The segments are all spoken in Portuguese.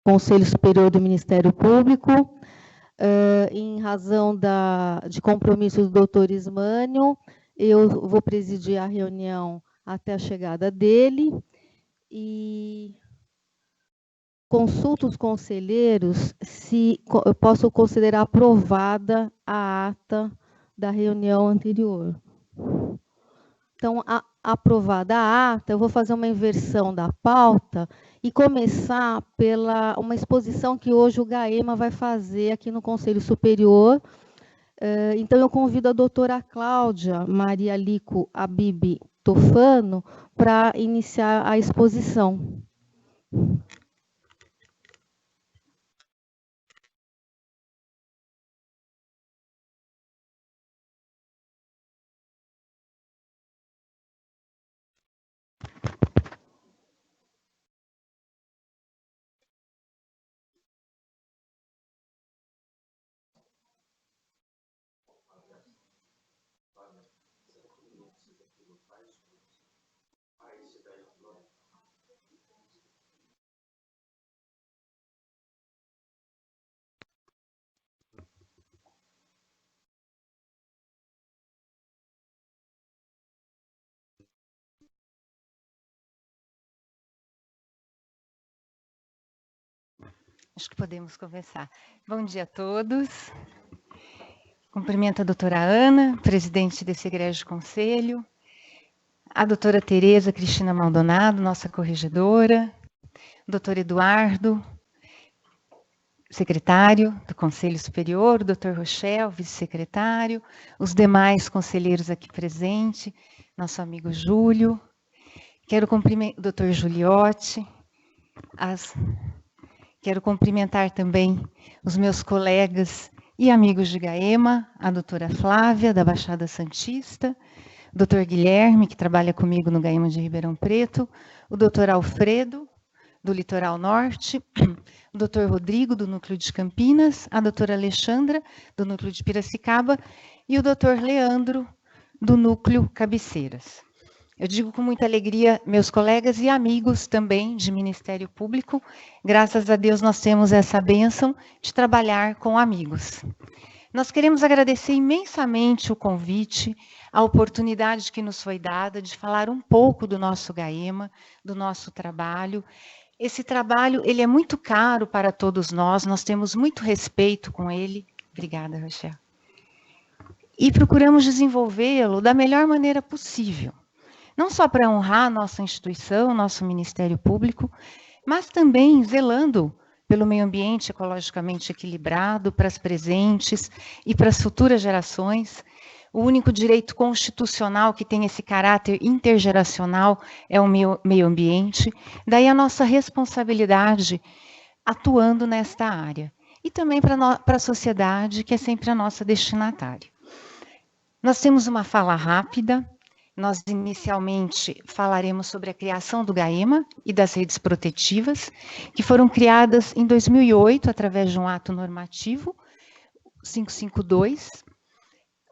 Conselho Superior do Ministério Público, em razão de compromisso do doutor Ismânio, eu vou presidir a reunião até a chegada dele e consulto os conselheiros se eu posso considerar aprovada a ata da reunião anterior. Então, aprovada a ata, eu vou fazer uma inversão da pauta e começar pela uma exposição que hoje o GAEMA vai fazer aqui no Conselho Superior. Então, eu convido a doutora Cláudia Maria Lico Abib Tofano para iniciar a exposição. Acho que podemos começar. Bom dia a todos. Cumprimento a doutora Ana, presidente desse egrégio conselho, a doutora Tereza Cristina Maldonado, nossa corregedora, o doutor Eduardo, secretário do Conselho Superior, o doutor Rochel, vice-secretário, os demais conselheiros aqui presentes, nosso amigo Júlio, quero cumprimentar o doutor Juliotti, quero cumprimentar também os meus colegas e amigos de GAEMA, a doutora Flávia, da Baixada Santista, o doutor Guilherme, que trabalha comigo no GAEMA de Ribeirão Preto, o doutor Alfredo, do Litoral Norte, o doutor Rodrigo, do Núcleo de Campinas, a doutora Alexandra, do Núcleo de Piracicaba, e o doutor Leandro, do Núcleo Cabeceiras. Eu digo com muita alegria, meus colegas e amigos também de Ministério Público, graças a Deus nós temos essa bênção de trabalhar com amigos. Nós queremos agradecer imensamente o convite, a oportunidade que nos foi dada de falar um pouco do nosso GAEMA, do nosso trabalho. Esse trabalho, ele é muito caro para todos nós temos muito respeito com ele. Obrigada, Rochel. E procuramos desenvolvê-lo da melhor maneira possível. Não só para honrar nossa instituição, nosso Ministério Público, mas também zelando pelo meio ambiente ecologicamente equilibrado, para as presentes e para as futuras gerações. O único direito constitucional que tem esse caráter intergeracional é o meio ambiente. Daí a nossa responsabilidade atuando nesta área. E também para a sociedade, que é sempre a nossa destinatária. Nós temos uma fala rápida. Nós, inicialmente, falaremos sobre a criação do GAEMA e das redes protetivas, que foram criadas em 2008, através de um ato normativo, 552.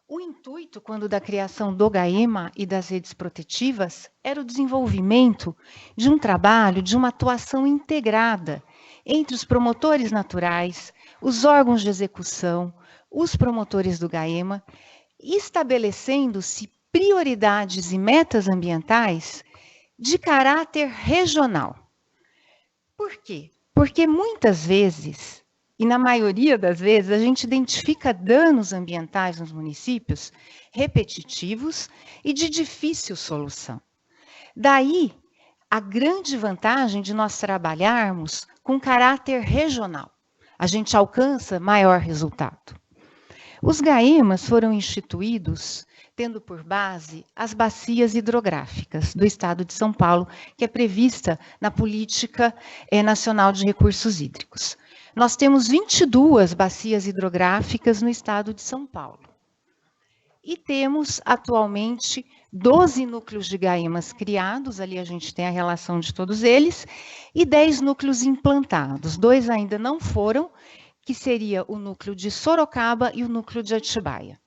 O intuito, quando da criação do GAEMA e das redes protetivas, era o desenvolvimento de um trabalho, de uma atuação integrada entre os promotores naturais, os órgãos de execução, os promotores do GAEMA, estabelecendo-se prioridades e metas ambientais de caráter regional. Por quê? Porque muitas vezes, e na maioria das vezes, a gente identifica danos ambientais nos municípios repetitivos e de difícil solução. Daí, a grande vantagem de nós trabalharmos com caráter regional. A gente alcança maior resultado. Os GAEMAs foram instituídos tendo por base as bacias hidrográficas do Estado de São Paulo, que é prevista na Política Nacional de Recursos Hídricos. Nós temos 22 bacias hidrográficas no Estado de São Paulo. E temos, atualmente, 12 núcleos de GAEMAs criados, ali a gente tem a relação de todos eles, e 10 núcleos implantados. 2 ainda não foram, que seria o núcleo de Sorocaba e o núcleo de Atibaia.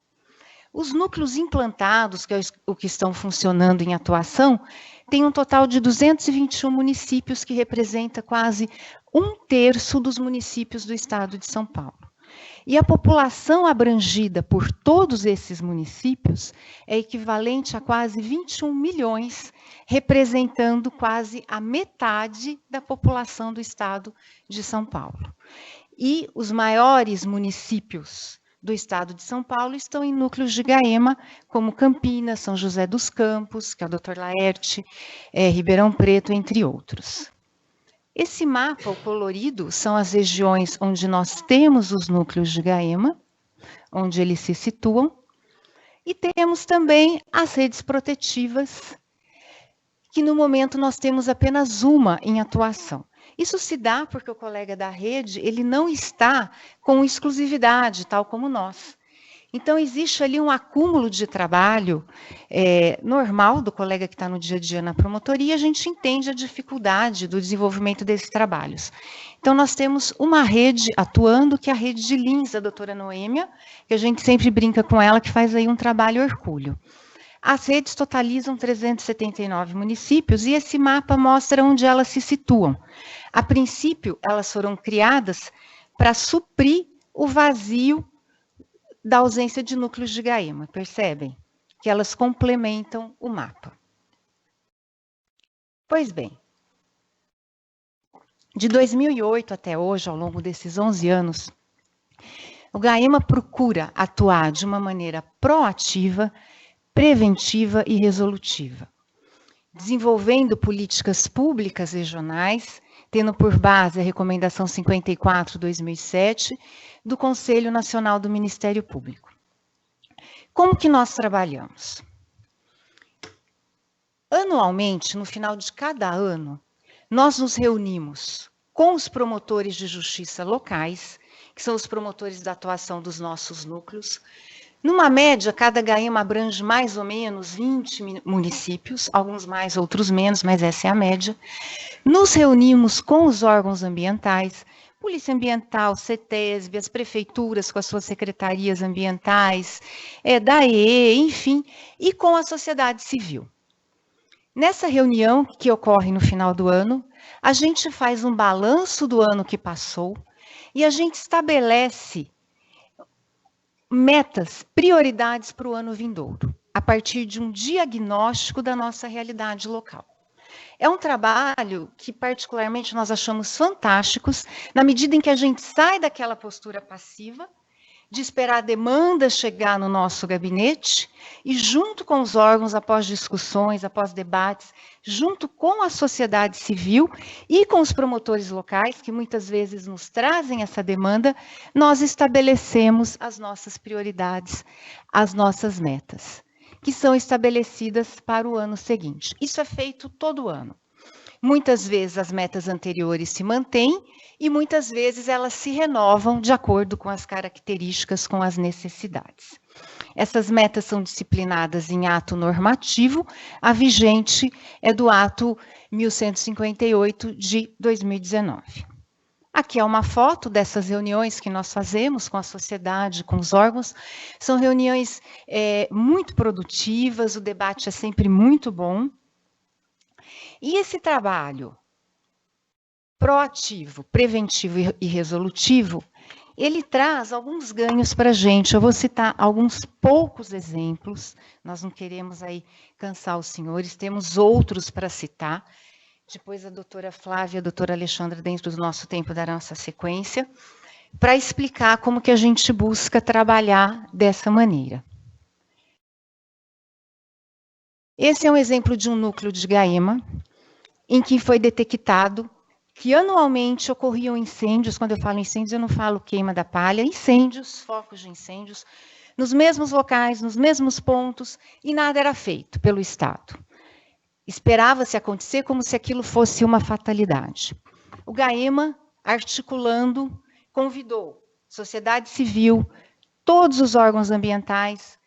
Os núcleos implantados, que é o que estão funcionando em atuação, tem um total de 221 municípios, que representa quase 1/3 dos municípios do estado de São Paulo. E a população abrangida por todos esses municípios é equivalente a quase 21 milhões, representando quase a metade da população do estado de São Paulo. E os maiores municípios do estado de São Paulo estão em núcleos de Gaema, como Campinas, São José dos Campos, que é o Dr. Laerte, Ribeirão Preto, entre outros. Esse mapa, o colorido, são as regiões onde nós temos os núcleos de Gaema, onde eles se situam, e temos também as redes protetivas, que no momento nós temos apenas uma em atuação. Isso se dá porque o colega da rede, ele não está com exclusividade, tal como nós. Então, existe ali um acúmulo de trabalho normal do colega que está no dia a dia na promotoria, a gente entende a dificuldade do desenvolvimento desses trabalhos. Então, nós temos uma rede atuando, que é a rede de Lins, da doutora Noêmia, que a gente sempre brinca com ela, que faz aí um trabalho hercúleo. As redes totalizam 379 municípios e esse mapa mostra onde elas se situam. A princípio, elas foram criadas para suprir o vazio da ausência de núcleos de Gaema, percebem? Que elas complementam o mapa. Pois bem, de 2008 até hoje, ao longo desses 11 anos, o Gaema procura atuar de uma maneira proativa, preventiva e resolutiva, desenvolvendo políticas públicas regionais, tendo por base a Recomendação 54/2007 do Conselho Nacional do Ministério Público. Como que nós trabalhamos? Anualmente, no final de cada ano, nós nos reunimos com os promotores de justiça locais, que são os promotores da atuação dos nossos núcleos. Numa média, cada Gaema abrange mais ou menos 20 municípios, alguns mais, outros menos, mas essa é a média. Nos reunimos com os órgãos ambientais, Polícia Ambiental, CETESB, as prefeituras com as suas secretarias ambientais, DAE, enfim, e com a sociedade civil. Nessa reunião, que ocorre no final do ano, a gente faz um balanço do ano que passou e a gente estabelece metas, prioridades para o ano vindouro, a partir de um diagnóstico da nossa realidade local. É um trabalho que, particularmente, nós achamos fantásticos, na medida em que a gente sai daquela postura passiva, de esperar a demanda chegar no nosso gabinete, e junto com os órgãos, após discussões, após debates, junto com a sociedade civil e com os promotores locais, que muitas vezes nos trazem essa demanda, nós estabelecemos as nossas prioridades, as nossas metas, que são estabelecidas para o ano seguinte. Isso é feito todo ano. Muitas vezes as metas anteriores se mantêm e muitas vezes elas se renovam de acordo com as características, com as necessidades. Essas metas são disciplinadas em ato normativo, a vigente é do ato 1158 de 2019. Aqui é uma foto dessas reuniões que nós fazemos com a sociedade, com os órgãos. São reuniões muito produtivas, o debate é sempre muito bom. E esse trabalho proativo, preventivo e resolutivo, ele traz alguns ganhos para a gente. Eu vou citar alguns poucos exemplos, nós não queremos aí cansar os senhores, temos outros para citar. Depois a doutora Flávia e a doutora Alexandra, dentro do nosso tempo, darão essa sequência, para explicar como que a gente busca trabalhar dessa maneira. Esse é um exemplo de um núcleo de Gaema, em que foi detectado que anualmente ocorriam incêndios. Quando eu falo incêndios, eu não falo queima da palha, incêndios, focos de incêndios, nos mesmos locais, nos mesmos pontos, e nada era feito pelo Estado. Esperava-se acontecer como se aquilo fosse uma fatalidade. O Gaema, articulando, convidou sociedade civil, todos os órgãos ambientais,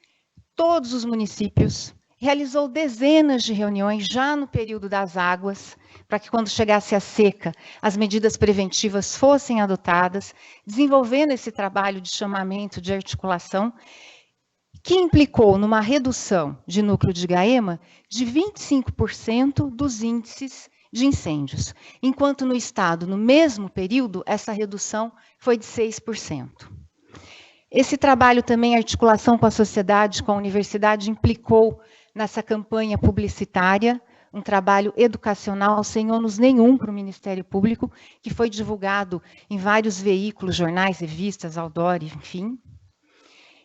todos os municípios, realizou dezenas de reuniões já no período das águas, para que quando chegasse a seca, as medidas preventivas fossem adotadas, desenvolvendo esse trabalho de chamamento, de articulação, que implicou numa redução de núcleo de Gaema de 25% dos índices de incêndios, enquanto no estado, no mesmo período, essa redução foi de 6%. Esse trabalho também, articulação com a sociedade, com a universidade, implicou nessa campanha publicitária, um trabalho educacional sem ônus nenhum para o Ministério Público, que foi divulgado em vários veículos, jornais, revistas, outdoor, enfim.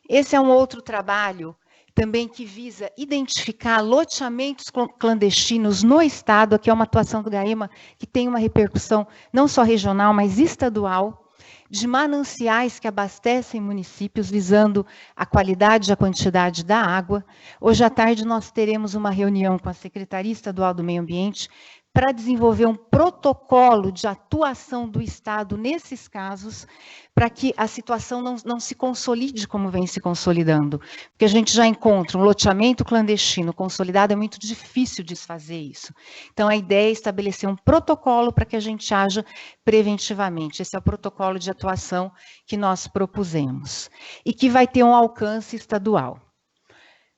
Esse é um outro trabalho também que visa identificar loteamentos clandestinos no Estado, que é uma atuação do Gaema que tem uma repercussão não só regional, mas estadual, de mananciais que abastecem municípios, visando a qualidade e a quantidade da água. Hoje à tarde nós teremos uma reunião com a Secretaria Estadual do Meio Ambiente para desenvolver um protocolo de atuação do Estado nesses casos, para que a situação não se consolide como vem se consolidando. Porque a gente já encontra um loteamento clandestino consolidado, é muito difícil desfazer isso. Então, a ideia é estabelecer um protocolo para que a gente haja preventivamente. Esse é o protocolo de atuação que nós propusemos. E que vai ter um alcance estadual.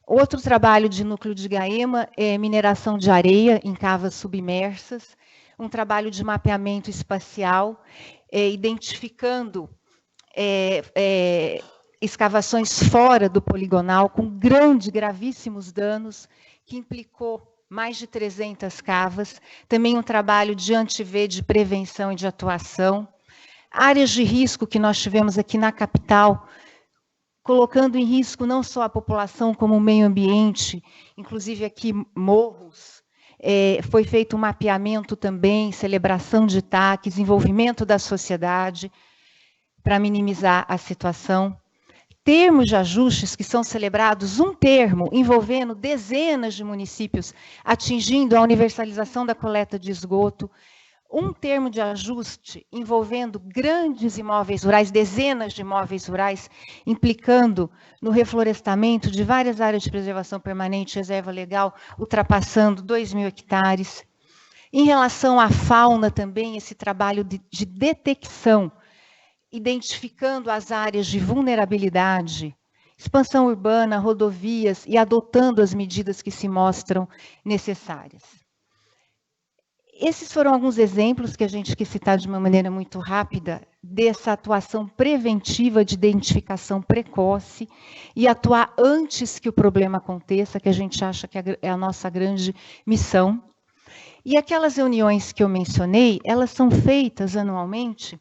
Outro trabalho de núcleo de Gaema é mineração de areia em cavas submersas, um trabalho de mapeamento espacial, identificando escavações fora do poligonal, com gravíssimos danos, que implicou mais de 300 cavas, também um trabalho de anti-V, de prevenção e de atuação. Áreas de risco que nós tivemos aqui na capital, colocando em risco não só a população, como o meio ambiente, inclusive aqui morros. Foi feito um mapeamento também, celebração de TACs, envolvimento da sociedade, para minimizar a situação. Termos de ajustes que são celebrados, um termo envolvendo dezenas de municípios, atingindo a universalização da coleta de esgoto, um termo de ajuste envolvendo grandes imóveis rurais, dezenas de imóveis rurais, implicando no reflorestamento de várias áreas de preservação permanente, reserva legal, ultrapassando 2.000 hectares. Em relação à fauna também, esse trabalho de detecção, identificando as áreas de vulnerabilidade, expansão urbana, rodovias e adotando as medidas que se mostram necessárias. Esses foram alguns exemplos que a gente quis citar de uma maneira muito rápida, dessa atuação preventiva de identificação precoce e atuar antes que o problema aconteça, que a gente acha que é a nossa grande missão. E aquelas reuniões que eu mencionei, elas são feitas anualmente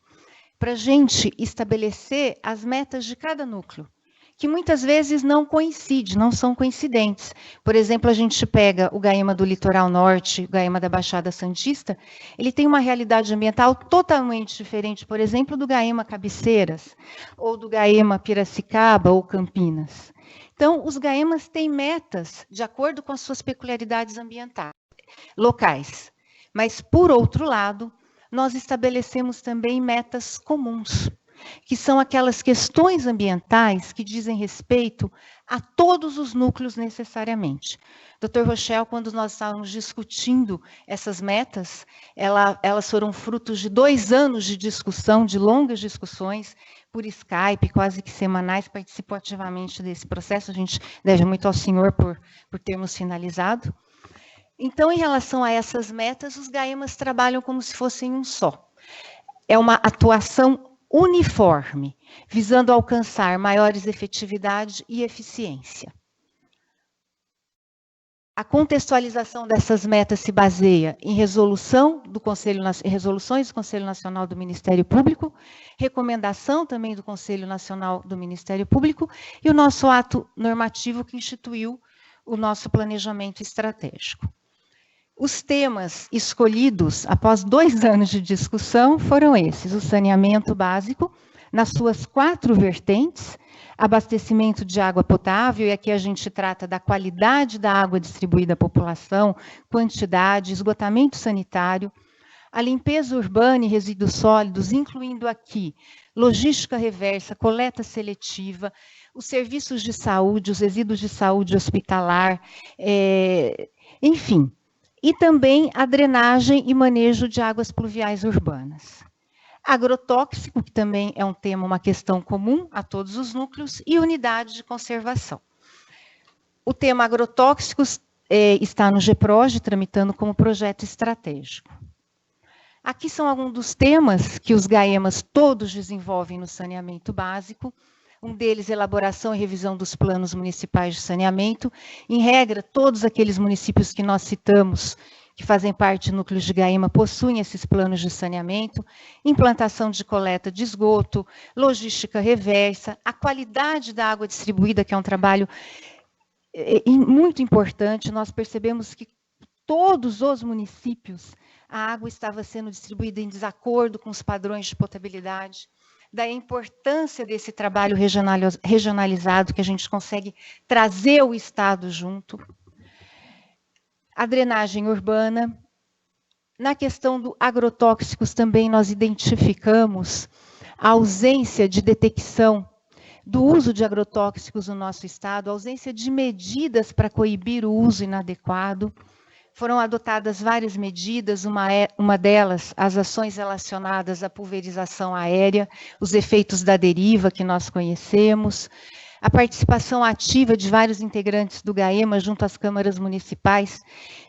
para a gente estabelecer as metas de cada núcleo, que muitas vezes não coincidem, não são coincidentes. Por exemplo, a gente pega o Gaema do Litoral Norte, o Gaema da Baixada Santista, ele tem uma realidade ambiental totalmente diferente, por exemplo, do Gaema Cabeceiras, ou do Gaema Piracicaba ou Campinas. Então, os Gaemas têm metas de acordo com as suas peculiaridades ambientais, locais. Mas, por outro lado, nós estabelecemos também metas comuns, que são aquelas questões ambientais que dizem respeito a todos os núcleos necessariamente. Dr. Rochelle, quando nós estávamos discutindo essas metas, elas foram frutos de 2 anos de discussão, de longas discussões, por Skype, quase que semanais, participou ativamente desse processo, a gente deve muito ao senhor por termos finalizado. Então, em relação a essas metas, os Gaemas trabalham como se fossem um só. É uma atuação uniforme, visando alcançar maiores efetividade e eficiência. A contextualização dessas metas se baseia em resoluções do Conselho Nacional do Ministério Público, recomendação também do Conselho Nacional do Ministério Público e o nosso ato normativo que instituiu o nosso planejamento estratégico. Os temas escolhidos após 2 anos de discussão foram esses: o saneamento básico, nas suas 4 vertentes, abastecimento de água potável, e aqui a gente trata da qualidade da água distribuída à população, quantidade, esgotamento sanitário, a limpeza urbana e resíduos sólidos, incluindo aqui logística reversa, coleta seletiva, os serviços de saúde, os resíduos de saúde hospitalar, enfim. E também a drenagem e manejo de águas pluviais urbanas. Agrotóxico, que também é um tema, uma questão comum a todos os núcleos, e unidade de conservação. O tema agrotóxicos está no GEPROGE, tramitando como projeto estratégico. Aqui são alguns dos temas que os GAEMAs todos desenvolvem no saneamento básico. Um deles, elaboração e revisão dos planos municipais de saneamento. Em regra, todos aqueles municípios que nós citamos, que fazem parte do núcleo de GAEMA, possuem esses planos de saneamento, implantação de coleta de esgoto, logística reversa, a qualidade da água distribuída, que é um trabalho muito importante. Nós percebemos que todos os municípios, a água estava sendo distribuída em desacordo com os padrões de potabilidade. Daí a importância desse trabalho regionalizado, que a gente consegue trazer o Estado junto. A drenagem urbana. Na questão do agrotóxicos também nós identificamos a ausência de detecção do uso de agrotóxicos no nosso Estado, a ausência de medidas para coibir o uso inadequado. Foram adotadas várias medidas, uma delas, as ações relacionadas à pulverização aérea, os efeitos da deriva que nós conhecemos, a participação ativa de vários integrantes do GAEMA junto às câmaras municipais,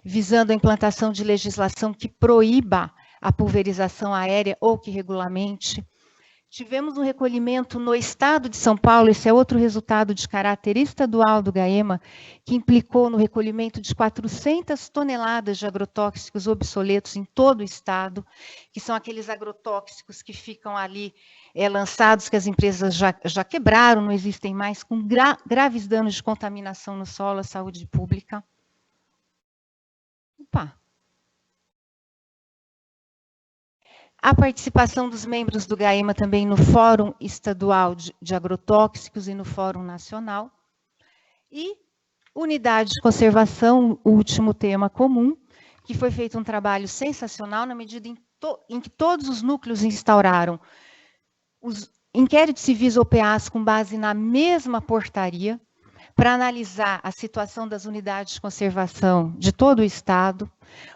visando a implantação de legislação que proíba a pulverização aérea ou que regulamente. Tivemos um recolhimento no estado de São Paulo, esse é outro resultado de caráter estadual do GAEMA, que implicou no recolhimento de 400 toneladas de agrotóxicos obsoletos em todo o estado, que são aqueles agrotóxicos que ficam ali lançados, que as empresas já quebraram, não existem mais, com graves danos de contaminação no solo, à saúde pública. Opa! A participação dos membros do GAEMA também no Fórum Estadual de Agrotóxicos e no Fórum Nacional. E unidade de conservação, o último tema comum, que foi feito um trabalho sensacional na medida em que todos os núcleos instauraram os inquéritos civis ou PAs com base na mesma portaria, para analisar a situação das unidades de conservação de todo o Estado.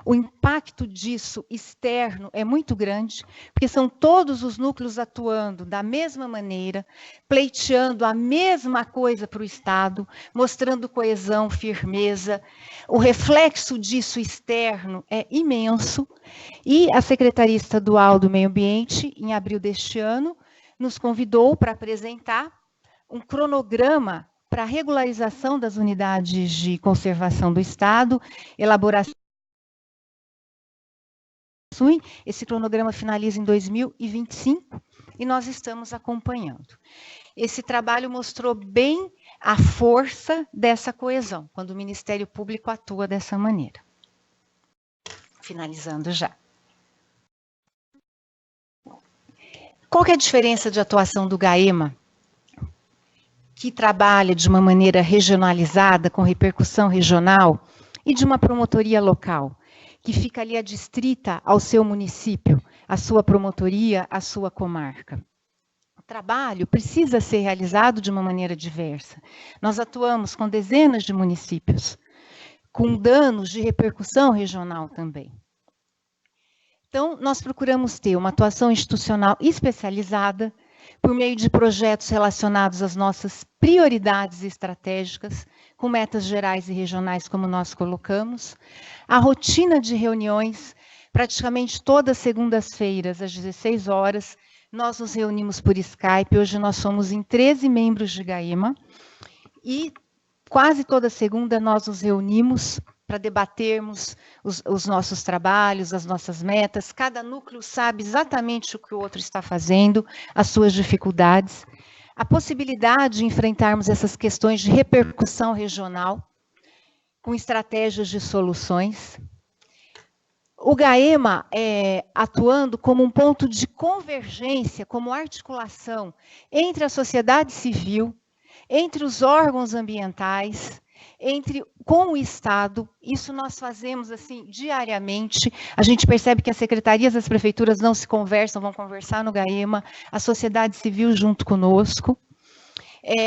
O impacto disso externo é muito grande, porque são todos os núcleos atuando da mesma maneira, pleiteando a mesma coisa para o Estado, mostrando coesão, firmeza. O reflexo disso externo é imenso. E a Secretaria Estadual do Meio Ambiente, em abril deste ano, nos convidou para apresentar um cronograma para a regularização das unidades de conservação do Estado, elaboração. Esse cronograma finaliza em 2025 e nós estamos acompanhando. Esse trabalho mostrou bem a força dessa coesão, quando o Ministério Público atua dessa maneira. Finalizando já. Qual que é a diferença de atuação do GAEMA, que trabalha de uma maneira regionalizada, com repercussão regional, e de uma promotoria local, que fica ali adstrita ao seu município, à sua promotoria, à sua comarca? O trabalho precisa ser realizado de uma maneira diversa. Nós atuamos com dezenas de municípios, com danos de repercussão regional também. Então, nós procuramos ter uma atuação institucional especializada, por meio de projetos relacionados às nossas prioridades estratégicas, com metas gerais e regionais, como nós colocamos. A rotina de reuniões, praticamente todas as segundas-feiras, às 16 horas, nós nos reunimos por Skype. Hoje nós somos em 13 membros de GAEMA, e quase toda segunda nós nos reunimos para debatermos os nossos trabalhos, as nossas metas. Cada núcleo sabe exatamente o que o outro está fazendo, as suas dificuldades. A possibilidade de enfrentarmos essas questões de repercussão regional, com estratégias de soluções. O GAEMA atuando como um ponto de convergência, como articulação entre a sociedade civil, entre os órgãos ambientais, com o Estado. Isso nós fazemos assim diariamente. A gente percebe que as secretarias das prefeituras não se conversam, vão conversar no GAEMA, a sociedade civil junto conosco.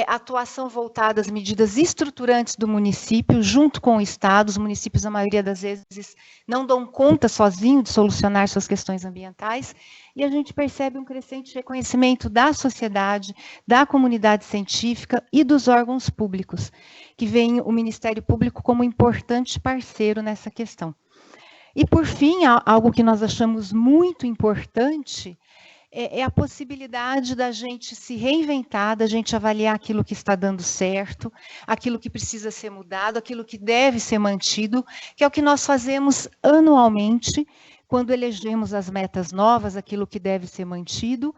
atuação voltada às medidas estruturantes do município, junto com o Estado. Os municípios, a maioria das vezes, não dão conta sozinho de solucionar suas questões ambientais, e a gente percebe um crescente reconhecimento da sociedade, da comunidade científica e dos órgãos públicos, que veem o Ministério Público como importante parceiro nessa questão. E, por fim, algo que nós achamos muito importante é a possibilidade da gente se reinventar, da gente avaliar aquilo que está dando certo, aquilo que precisa ser mudado, aquilo que deve ser mantido, que é o que nós fazemos anualmente, quando elegemos as metas novas, aquilo que deve ser mantido,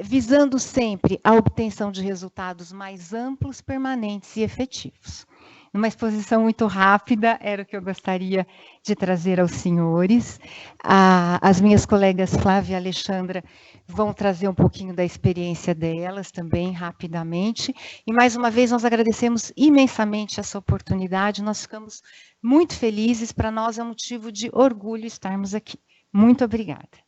visando sempre a obtenção de resultados mais amplos, permanentes e efetivos. Numa exposição muito rápida, era o que eu gostaria de trazer aos senhores. As minhas colegas Flávia e Alexandra vão trazer um pouquinho da experiência delas também, rapidamente. E, mais uma vez, nós agradecemos imensamente essa oportunidade. Nós ficamos muito felizes. Para nós é um motivo de orgulho estarmos aqui. Muito obrigada.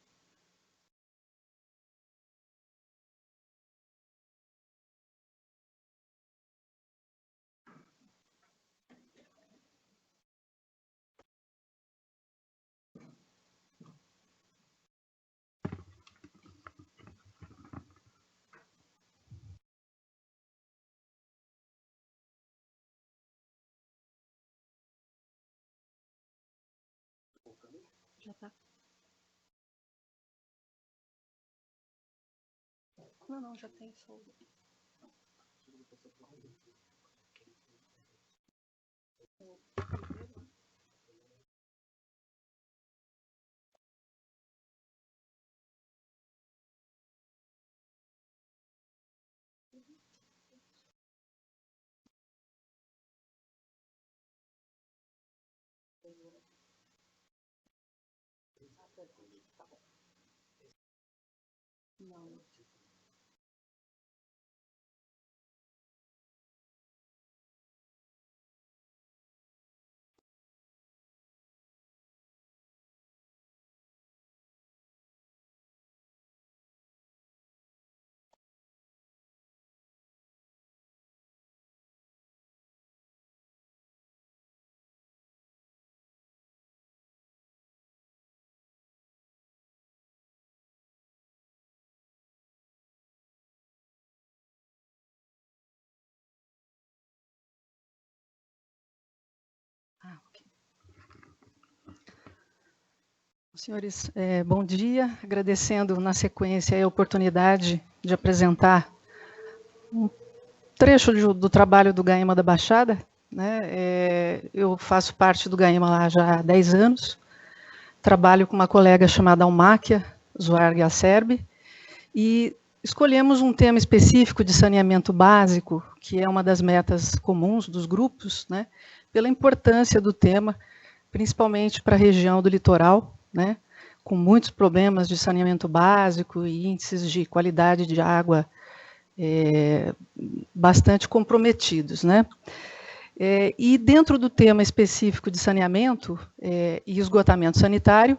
Já tá. Não, já tem solda. Não. Ok. Senhores, bom dia. Agradecendo na sequência a oportunidade de apresentar um trecho do trabalho do GAEMA da Baixada. Né? Eu faço parte do GAEMA lá já há 10 anos. Trabalho com uma colega chamada Almáquia Zuarg Acerbi, e escolhemos um tema específico de saneamento básico, que é uma das metas comuns dos grupos, né? Pela importância do tema, principalmente para a região do litoral, né? Com muitos problemas de saneamento básico e índices de qualidade de água bastante comprometidos, né? E dentro do tema específico de saneamento e esgotamento sanitário,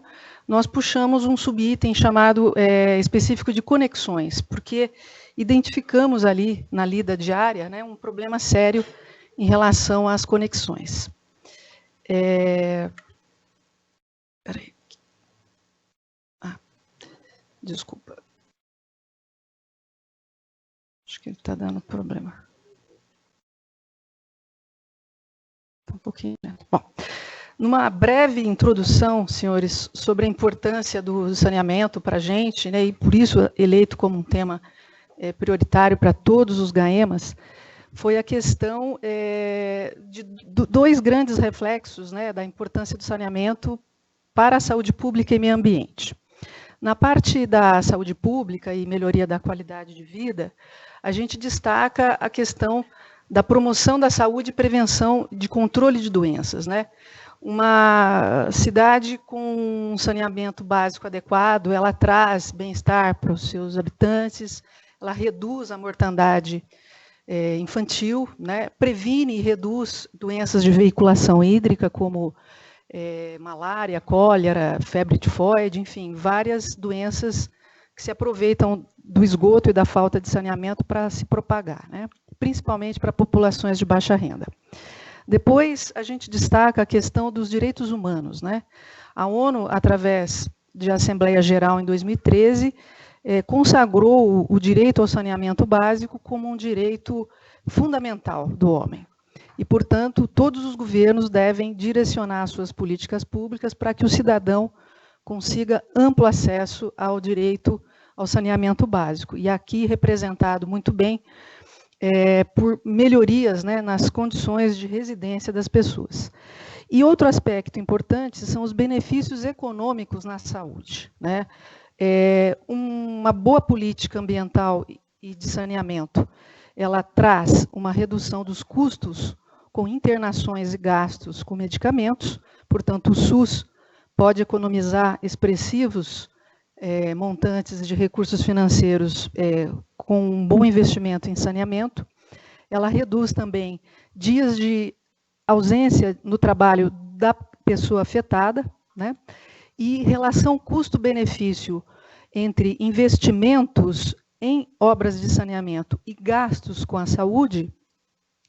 nós puxamos um subitem chamado específico de conexões, porque identificamos ali, na lida diária, né, um problema sério em relação às conexões. Peraí. Desculpa. Acho que ele está dando problema. Um pouquinho, né? Bom, numa breve introdução, senhores, sobre a importância do saneamento para a gente, né, e por isso eleito como um tema prioritário para todos os GAEMAs, foi a questão de dois grandes reflexos, né, da importância do saneamento para a saúde pública e meio ambiente. Na parte da saúde pública e melhoria da qualidade de vida, a gente destaca a questão da promoção da saúde e prevenção de controle de doenças, né? Uma cidade com um saneamento básico adequado, ela traz bem-estar para os seus habitantes, ela reduz a mortandade infantil, né? Previne e reduz doenças de veiculação hídrica, como malária, cólera, febre tifoide, enfim, várias doenças que se aproveitam do esgoto e da falta de saneamento para se propagar, né? Principalmente para populações de baixa renda. Depois, a gente destaca a questão dos direitos humanos, né? A ONU, através de Assembleia Geral em 2013, consagrou o direito ao saneamento básico como um direito fundamental do homem. E, portanto, todos os governos devem direcionar suas políticas públicas para que o cidadão consiga amplo acesso ao direito ao saneamento básico. E aqui representado muito bem por melhorias, né, nas condições de residência das pessoas. E outro aspecto importante são os benefícios econômicos na saúde, né? Uma boa política ambiental e de saneamento, ela traz uma redução dos custos com internações e gastos com medicamentos, portanto, o SUS pode economizar expressivos montantes de recursos financeiros com um bom investimento em saneamento. Ela reduz também dias de ausência no trabalho da pessoa afetada, né? E relação custo-benefício entre investimentos em obras de saneamento e gastos com a saúde,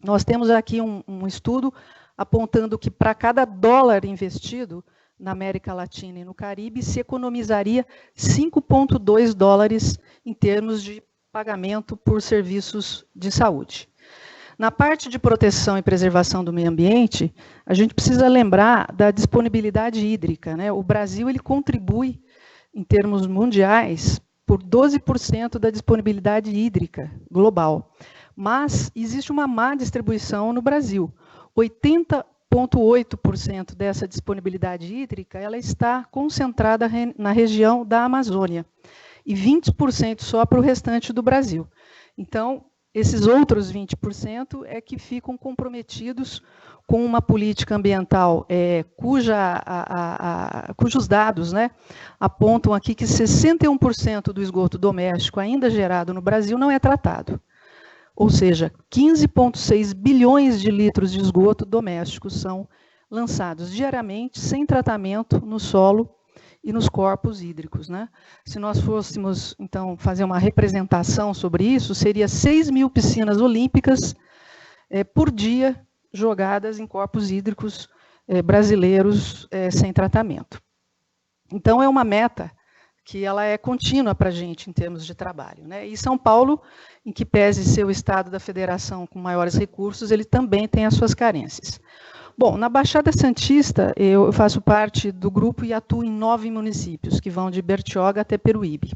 nós temos aqui um estudo apontando que para cada dólar investido na América Latina e no Caribe, se economizaria 5,2 dólares em termos de pagamento por serviços de saúde. Na parte de proteção e preservação do meio ambiente, a gente precisa lembrar da disponibilidade hídrica, né? O Brasil ele contribui, em termos mundiais, por 12% da disponibilidade hídrica global. Mas existe uma má distribuição no Brasil. 80,8% dessa disponibilidade hídrica ela está concentrada na região da Amazônia e 20% só para o restante do Brasil. Então, esses outros 20% é que ficam comprometidos com uma política ambiental cujos dados, né, apontam aqui que 61% do esgoto doméstico ainda gerado no Brasil não é tratado. Ou seja, 15,6 bilhões de litros de esgoto doméstico são lançados diariamente, sem tratamento, no solo e nos corpos hídricos, né? Se nós fôssemos, então, fazer uma representação sobre isso, seria 6.000 piscinas olímpicas por dia jogadas em corpos hídricos brasileiros sem tratamento. Então, é uma meta que ela é contínua para a gente em termos de trabalho, né? E São Paulo, em que pese ser o estado da federação com maiores recursos, ele também tem as suas carências. Bom, na Baixada Santista, eu faço parte do grupo e atuo em 9 municípios, que vão de Bertioga até Peruíbe.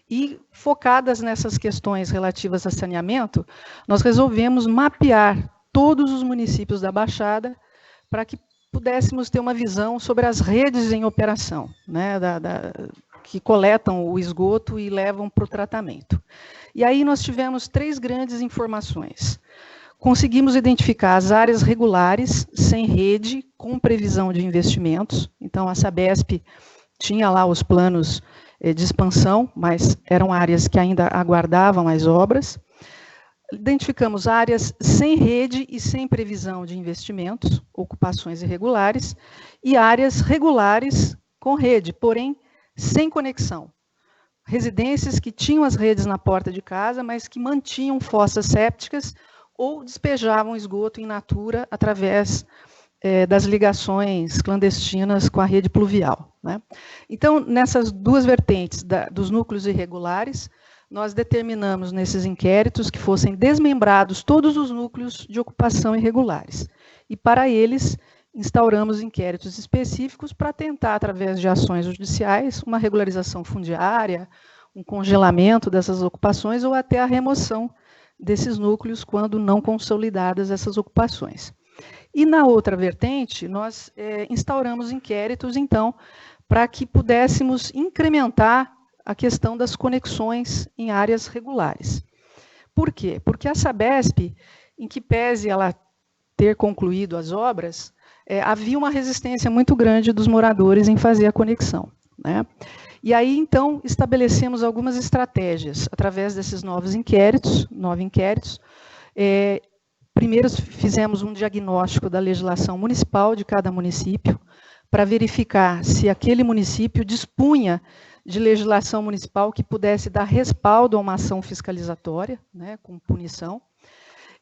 E, focadas nessas questões relativas a saneamento, nós resolvemos mapear todos os municípios da Baixada para que pudéssemos ter uma visão sobre as redes em operação, né, que coletam o esgoto e levam para o tratamento. E aí nós tivemos 3 grandes informações. Conseguimos identificar as áreas regulares, sem rede, com previsão de investimentos. Então, a Sabesp tinha lá os planos de expansão, mas eram áreas que ainda aguardavam as obras. Identificamos áreas sem rede e sem previsão de investimentos, ocupações irregulares, e áreas regulares com rede, porém sem conexão. Residências que tinham as redes na porta de casa, mas que mantinham fossas sépticas ou despejavam esgoto in natura através das ligações clandestinas com a rede pluvial, né? Então, nessas 2 vertentes dos núcleos irregulares, nós determinamos nesses inquéritos que fossem desmembrados todos os núcleos de ocupação irregulares. E, para eles, instauramos inquéritos específicos para tentar, através de ações judiciais, uma regularização fundiária, um congelamento dessas ocupações ou até a remoção desses núcleos quando não consolidadas essas ocupações. E na outra vertente, nós instauramos inquéritos, então, para que pudéssemos incrementar a questão das conexões em áreas regulares. Por quê? Porque a Sabesp, em que pese ela ter concluído as obras, havia uma resistência muito grande dos moradores em fazer a conexão, né? E aí, então, estabelecemos algumas estratégias através desses 9 inquéritos. Primeiro, fizemos um diagnóstico da legislação municipal de cada município para verificar se aquele município dispunha de legislação municipal que pudesse dar respaldo a uma ação fiscalizatória, né, com punição.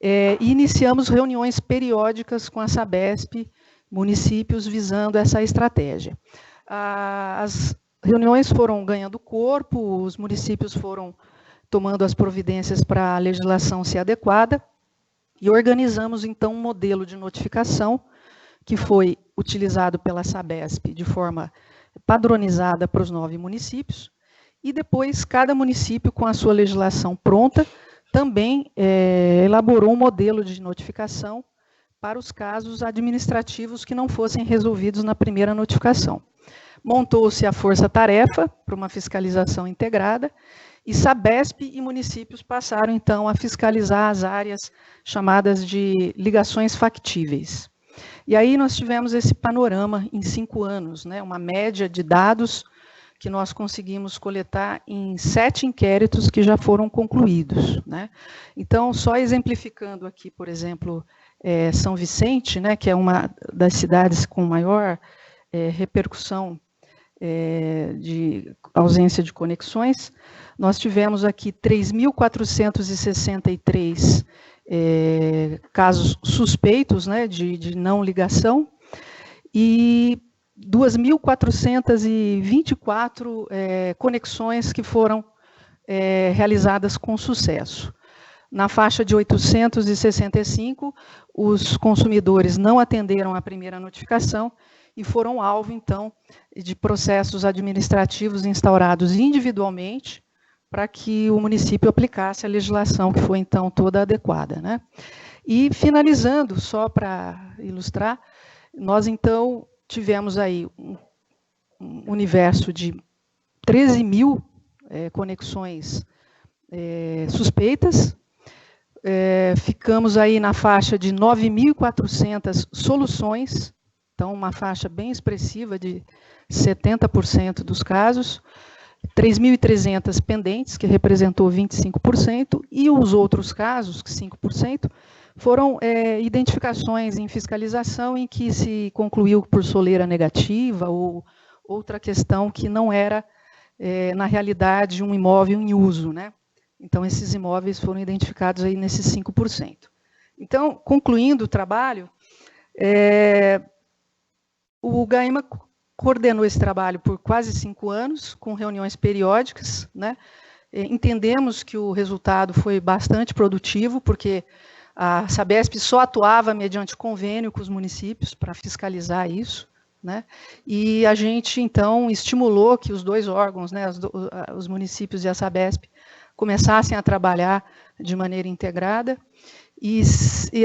E iniciamos reuniões periódicas com a Sabesp, municípios, visando essa estratégia. As reuniões foram ganhando corpo, os municípios foram tomando as providências para a legislação ser adequada, e organizamos, então, um modelo de notificação que foi utilizado pela Sabesp de forma padronizada para os 9 municípios, e depois cada município, com a sua legislação pronta, também elaborou um modelo de notificação para os casos administrativos que não fossem resolvidos na primeira notificação. Montou-se a força-tarefa para uma fiscalização integrada, e Sabesp e municípios passaram, então, a fiscalizar as áreas chamadas de ligações factíveis. E aí nós tivemos esse panorama em 5 anos, né, uma média de dados que nós conseguimos coletar em 7 inquéritos que já foram concluídos, né. Então, só exemplificando aqui, por exemplo, São Vicente, né, que é uma das cidades com maior repercussão de ausência de conexões, nós tivemos aqui 3.463 casos suspeitos, né, de não ligação, e 2.424 conexões que foram realizadas com sucesso. Na faixa de 865, os consumidores não atenderam a primeira notificação e foram alvo, então, de processos administrativos instaurados individualmente para que o município aplicasse a legislação que foi, então, toda adequada, né? E, finalizando, só para ilustrar, nós, então, tivemos aí um universo de 13.000 conexões suspeitas, ficamos aí na faixa de 9.400 soluções, então uma faixa bem expressiva de 70% dos casos, 3.300 pendentes, que representou 25%, e os outros casos, 5%, foram identificações em fiscalização em que se concluiu por soleira negativa ou outra questão que não era, na realidade, um imóvel em uso, né? Então, esses imóveis foram identificados aí nesses 5%. Então, concluindo o trabalho, o GAEMA coordenou esse trabalho por quase 5 anos, com reuniões periódicas, né? Entendemos que o resultado foi bastante produtivo, porque a Sabesp só atuava mediante convênio com os municípios para fiscalizar isso, né? E a gente, então, estimulou que os 2 órgãos, né, os municípios e a Sabesp, começassem a trabalhar de maneira integrada, e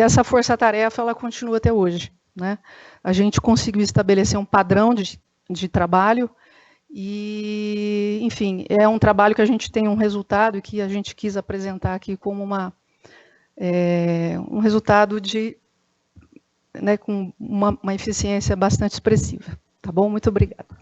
essa força-tarefa ela continua até hoje, né? A gente conseguiu estabelecer um padrão de trabalho e, enfim, é um trabalho que a gente tem um resultado que a gente quis apresentar aqui como um resultado né, com uma eficiência bastante expressiva. Tá bom? Muito obrigada.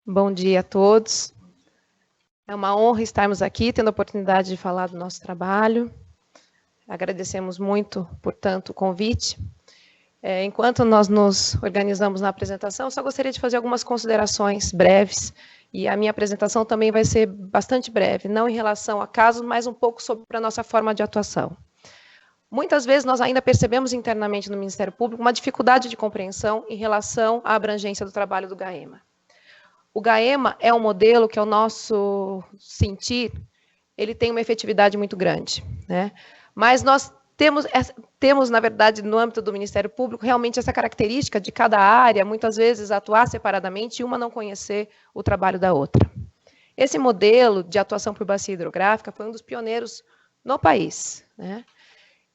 Bom dia a todos. É uma honra estarmos aqui, tendo a oportunidade de falar do nosso trabalho. Agradecemos muito, portanto, o convite. Enquanto nós nos organizamos na apresentação, só gostaria de fazer algumas considerações breves, e a minha apresentação também vai ser bastante breve, não em relação a casos, mas um pouco sobre a nossa forma de atuação. Muitas vezes nós ainda percebemos internamente no Ministério Público uma dificuldade de compreensão em relação à abrangência do trabalho do GAEMA. O GAEMA é um modelo que, ao nosso sentir, ele tem uma efetividade muito grande, né? Mas nós temos, na verdade, no âmbito do Ministério Público, realmente essa característica de cada área, muitas vezes, atuar separadamente e uma não conhecer o trabalho da outra. Esse modelo de atuação por bacia hidrográfica foi um dos pioneiros no país, né?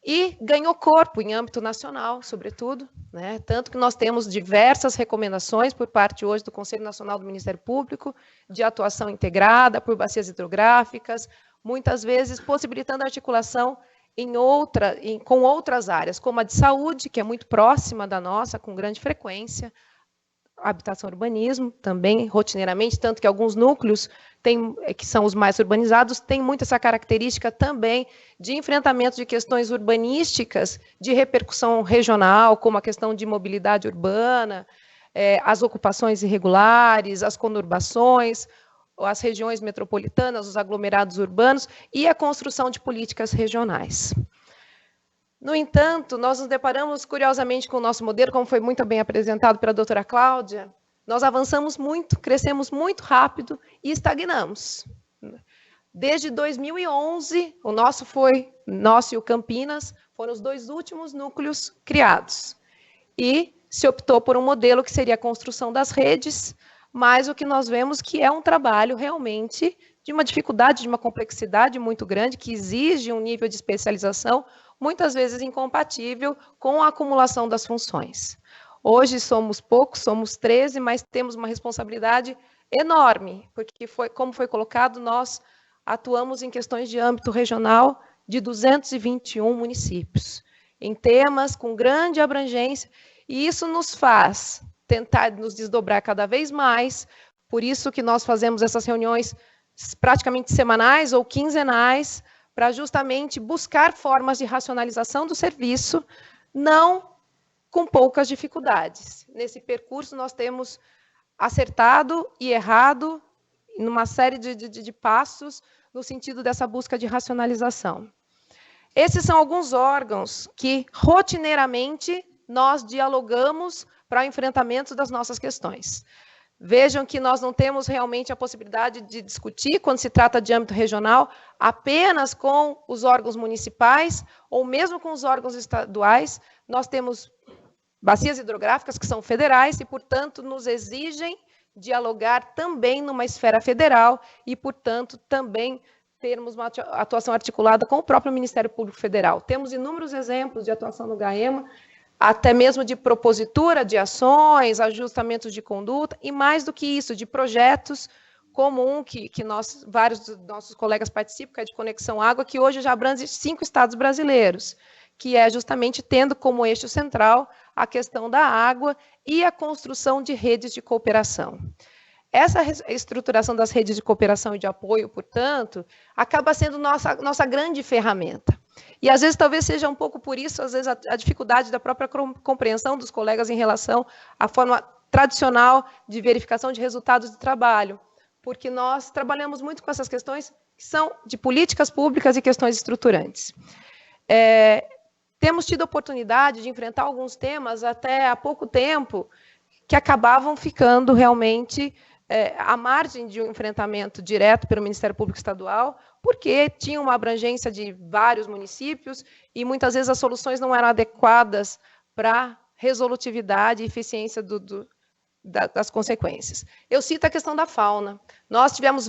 e ganhou corpo em âmbito nacional, sobretudo, né? Tanto que nós temos diversas recomendações por parte hoje do Conselho Nacional do Ministério Público de atuação integrada por bacias hidrográficas, muitas vezes possibilitando a articulação com outras áreas, como a de saúde, que é muito próxima da nossa, com grande frequência, habitação e urbanismo, também rotineiramente, tanto que alguns núcleos que são os mais urbanizados, têm muito essa característica também de enfrentamento de questões urbanísticas de repercussão regional, como a questão de mobilidade urbana, as ocupações irregulares, as conurbações, as regiões metropolitanas, os aglomerados urbanos e a construção de políticas regionais. No entanto, nós nos deparamos, curiosamente, com o nosso modelo, como foi muito bem apresentado pela doutora Cláudia. Nós avançamos muito, crescemos muito rápido e estagnamos. Desde 2011, o nosso e o Campinas, foram os 2 últimos núcleos criados. E se optou por um modelo que seria a construção das redes, mas o que nós vemos que é um trabalho realmente de uma dificuldade, de uma complexidade muito grande, que exige um nível de especialização muitas vezes incompatível com a acumulação das funções. Hoje somos poucos, somos 13, mas temos uma responsabilidade enorme, porque, como foi colocado, nós atuamos em questões de âmbito regional de 221 municípios, em temas com grande abrangência, e isso nos faz tentar nos desdobrar cada vez mais, por isso que nós fazemos essas reuniões praticamente semanais ou quinzenais, para justamente buscar formas de racionalização do serviço, não com poucas dificuldades. Nesse percurso, nós temos acertado e errado numa série de passos no sentido dessa busca de racionalização. Esses são alguns órgãos que, rotineiramente, nós dialogamos para o enfrentamento das nossas questões. Vejam que nós não temos realmente a possibilidade de discutir, quando se trata de âmbito regional, apenas com os órgãos municipais, ou mesmo com os órgãos estaduais. Nós temos bacias hidrográficas que são federais e, portanto, nos exigem dialogar também numa esfera federal e, portanto, também termos uma atuação articulada com o próprio Ministério Público Federal. Temos inúmeros exemplos de atuação no GAEMA, até mesmo de propositura de ações, ajustamentos de conduta, e mais do que isso, de projetos como um que vários dos nossos colegas participam, que é de Conexão Água, que hoje já abrange 5 estados brasileiros, que é justamente tendo como eixo central a questão da água e a construção de redes de cooperação. Essa estruturação das redes de cooperação e de apoio, portanto, acaba sendo nossa grande ferramenta. E, às vezes, talvez seja um pouco por isso, às vezes, a dificuldade da própria compreensão dos colegas em relação à forma tradicional de verificação de resultados de trabalho, porque nós trabalhamos muito com essas questões que são de políticas públicas e questões estruturantes. Temos tido a oportunidade de enfrentar alguns temas até há pouco tempo que acabavam ficando realmente à margem de um enfrentamento direto pelo Ministério Público Estadual, porque tinha uma abrangência de vários municípios e muitas vezes as soluções não eram adequadas para resolutividade e eficiência das consequências. Eu cito a questão da fauna. Nós tivemos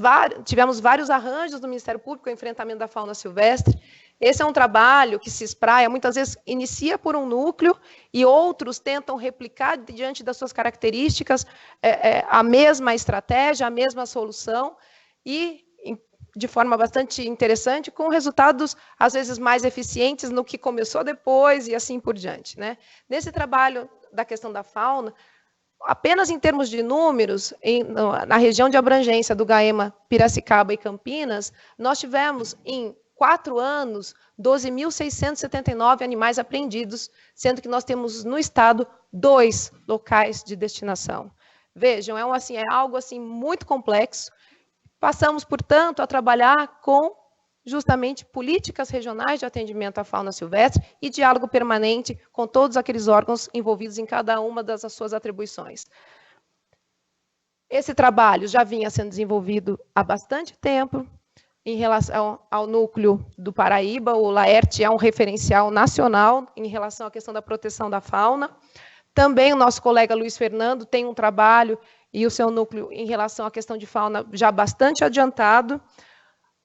vários arranjos do Ministério Público no enfrentamento da fauna silvestre. Esse é um trabalho que se espraia, muitas vezes inicia por um núcleo e outros tentam replicar diante das suas características a mesma estratégia, a mesma solução e de forma bastante interessante, com resultados às vezes mais eficientes no que começou depois e assim por diante, né? Nesse trabalho da questão da fauna, apenas em termos de números, na região de abrangência do GAEMA, Piracicaba e Campinas, nós tivemos em 4 anos, 12.679 animais apreendidos, sendo que nós temos no estado 2 locais de destinação. Vejam, é algo assim, muito complexo. Passamos, portanto, a trabalhar com justamente políticas regionais de atendimento à fauna silvestre e diálogo permanente com todos aqueles órgãos envolvidos em cada uma das suas atribuições. Esse trabalho já vinha sendo desenvolvido há bastante tempo. Em relação ao núcleo do Paraíba, o Laerte é um referencial nacional em relação à questão da proteção da fauna. Também o nosso colega Luiz Fernando tem um trabalho e o seu núcleo em relação à questão de fauna já bastante adiantado.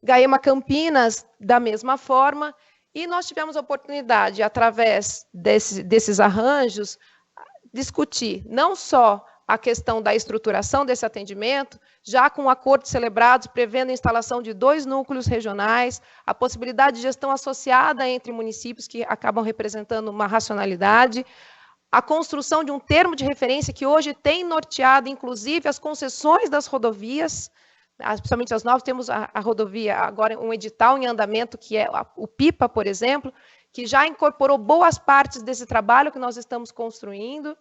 GAEMA Campinas, da mesma forma, E nós tivemos a oportunidade, através desses arranjos, discutir não só a questão da estruturação desse atendimento, já com acordos celebrados prevendo a instalação de 2 núcleos regionais, a possibilidade de gestão associada entre municípios que acabam representando uma racionalidade, a construção de um termo de referência que hoje tem norteado, inclusive, as concessões das rodovias, principalmente as novas. Temos a rodovia, agora um edital em andamento, que é o PIPA, por exemplo, que já incorporou boas partes desse trabalho que nós estamos construindo.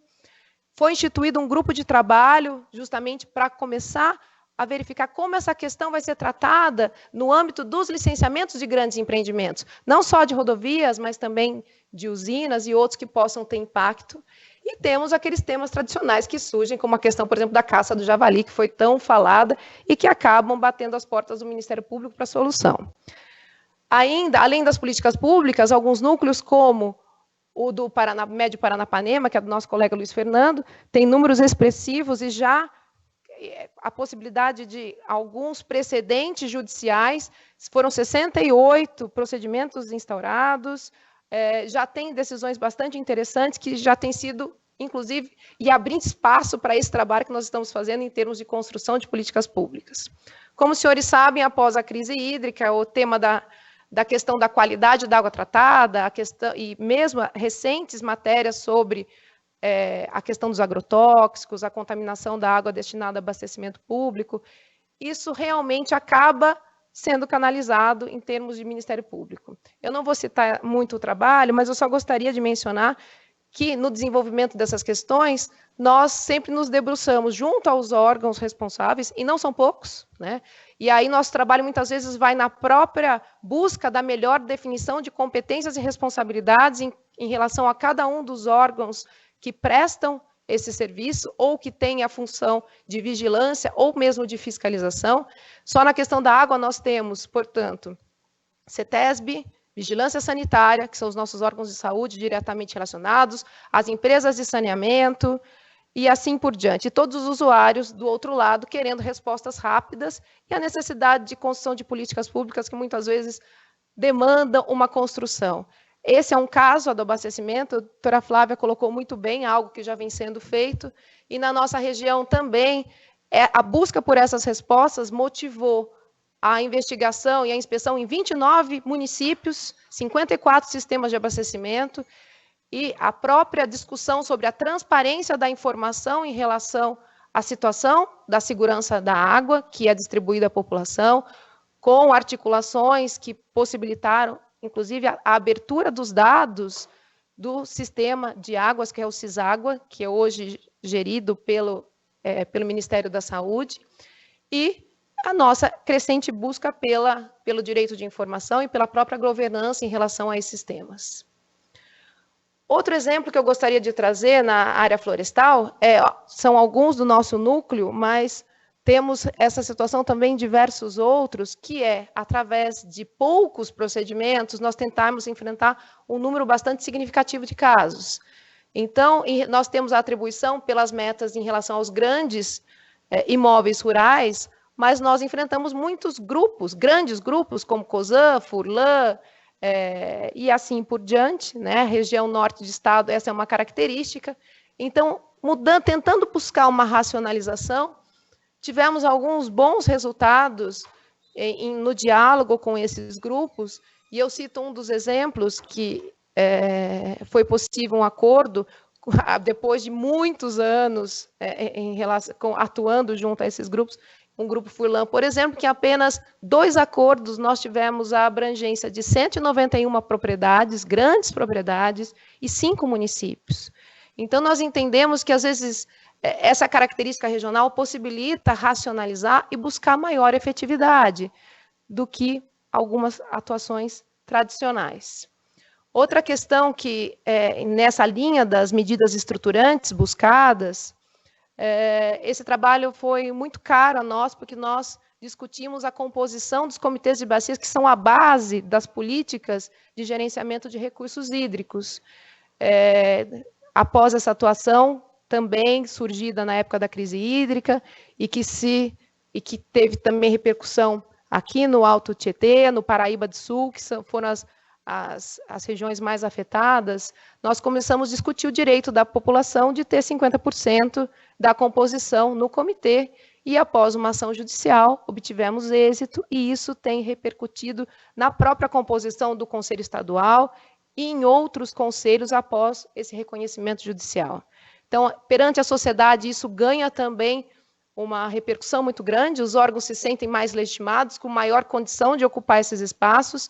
Foi instituído um grupo de trabalho justamente para começar a verificar como essa questão vai ser tratada no âmbito dos licenciamentos de grandes empreendimentos, não só de rodovias, mas também de usinas e outros que possam ter impacto. E temos aqueles temas tradicionais que surgem, como a questão, por exemplo, da caça do javali, que foi tão falada e que acabam batendo as portas do Ministério Público para a solução. Ainda, além das políticas públicas, alguns núcleos, como o do Médio Paranapanema, que é do nosso colega Luiz Fernando, tem números expressivos e já a possibilidade de alguns precedentes judiciais. Foram 68 procedimentos instaurados, já tem decisões bastante interessantes que já têm sido, inclusive, e abrindo espaço para esse trabalho que nós estamos fazendo em termos de construção de políticas públicas. Como os senhores sabem, após a crise hídrica, o tema da questão da qualidade da água tratada, a questão, e mesmo recentes matérias sobre a questão dos agrotóxicos, a contaminação da água destinada a abastecimento público, isso realmente acaba sendo canalizado em termos de Ministério Público. Eu não vou citar muito o trabalho, mas eu só gostaria de mencionar que, no desenvolvimento dessas questões, nós sempre nos debruçamos junto aos órgãos responsáveis, e não são poucos, né? E aí nosso trabalho muitas vezes vai na própria busca da melhor definição de competências e responsabilidades em relação a cada um dos órgãos que prestam esse serviço ou que tem a função de vigilância ou mesmo de fiscalização. Só na questão da água nós temos, portanto, CETESB, Vigilância Sanitária, que são os nossos órgãos de saúde diretamente relacionados, as empresas de saneamento e assim por diante. E todos os usuários do outro lado querendo respostas rápidas e a necessidade de construção de políticas públicas que muitas vezes demandam uma construção. Esse é um caso do abastecimento, a doutora Flávia colocou muito bem, algo que já vem sendo feito, e na nossa região também, a busca por essas respostas motivou a investigação e a inspeção em 29 municípios, 54 sistemas de abastecimento, e a própria discussão sobre a transparência da informação em relação à situação da segurança da água, que é distribuída à população, com articulações que possibilitaram, inclusive, a abertura dos dados do sistema de águas, que é o CISÁGUA, que é hoje gerido pelo Ministério da Saúde, e a nossa crescente busca pelo direito de informação e pela própria governança em relação a esses temas. Outro exemplo que eu gostaria de trazer na área florestal são alguns do nosso núcleo, mas temos essa situação também em diversos outros, que através de poucos procedimentos, nós tentarmos enfrentar um número bastante significativo de casos. Então, nós temos a atribuição pelas metas em relação aos grandes imóveis rurais, mas nós enfrentamos muitos grupos, grandes grupos, como COSAN, FURLAN, e assim por diante, né? Região norte do estado, essa é uma característica. Então, tentando buscar uma racionalização, tivemos alguns bons resultados no diálogo com esses grupos, e eu cito um dos exemplos que foi possível um acordo, depois de muitos anos atuando junto a esses grupos, um grupo FURLAN, por exemplo, que em apenas 2 acordos nós tivemos a abrangência de 191 propriedades, grandes propriedades, e 5 municípios. Então, nós entendemos que, às vezes, essa característica regional possibilita racionalizar e buscar maior efetividade do que algumas atuações tradicionais. Outra questão que, nessa linha das medidas estruturantes buscadas, esse trabalho foi muito caro a nós, porque nós discutimos a composição dos comitês de bacias, que são a base das políticas de gerenciamento de recursos hídricos. Após essa atuação, também surgida na época da crise hídrica, e que teve também repercussão aqui no Alto Tietê, no Paraíba do Sul, que foram as regiões mais afetadas, nós começamos a discutir o direito da população de ter 50% da composição no comitê, e após uma ação judicial, obtivemos êxito, e isso tem repercutido na própria composição do Conselho Estadual e em outros conselhos após esse reconhecimento judicial. Então, perante a sociedade, isso ganha também uma repercussão muito grande, os órgãos se sentem mais legitimados, com maior condição de ocupar esses espaços.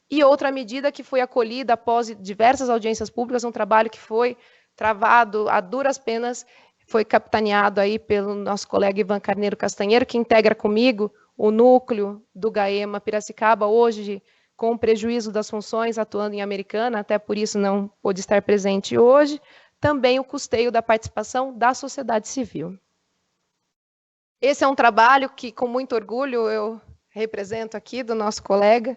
E outra medida que foi acolhida após diversas audiências públicas, um trabalho que foi travado a duras penas, foi capitaneado aí pelo nosso colega Ivan Carneiro Castanheiro, que integra comigo o núcleo do GAEMA Piracicaba, hoje com prejuízo das funções, atuando em Americana, até por isso não pôde estar presente hoje, também o custeio da participação da sociedade civil. Esse é um trabalho que, com muito orgulho, eu represento aqui, do nosso colega,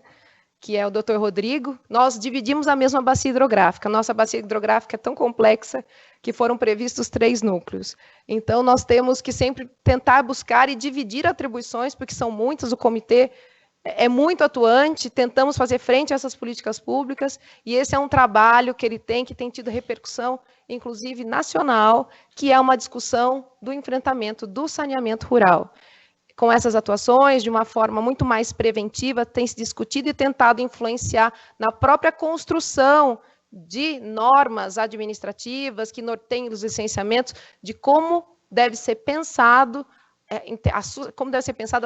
que é o Dr. Rodrigo. Nós dividimos a mesma bacia hidrográfica. Nossa bacia hidrográfica é tão complexa que foram previstos 3 núcleos. Então, nós temos que sempre tentar buscar e dividir atribuições, porque são muitas, o comitê é muito atuante, tentamos fazer frente a essas políticas públicas, e esse é um trabalho que ele tem, que tem tido repercussão, inclusive nacional, que é uma discussão do enfrentamento do saneamento rural. Com essas atuações, de uma forma muito mais preventiva, tem se discutido e tentado influenciar na própria construção de normas administrativas que norteiem os licenciamentos, de como deve ser pensado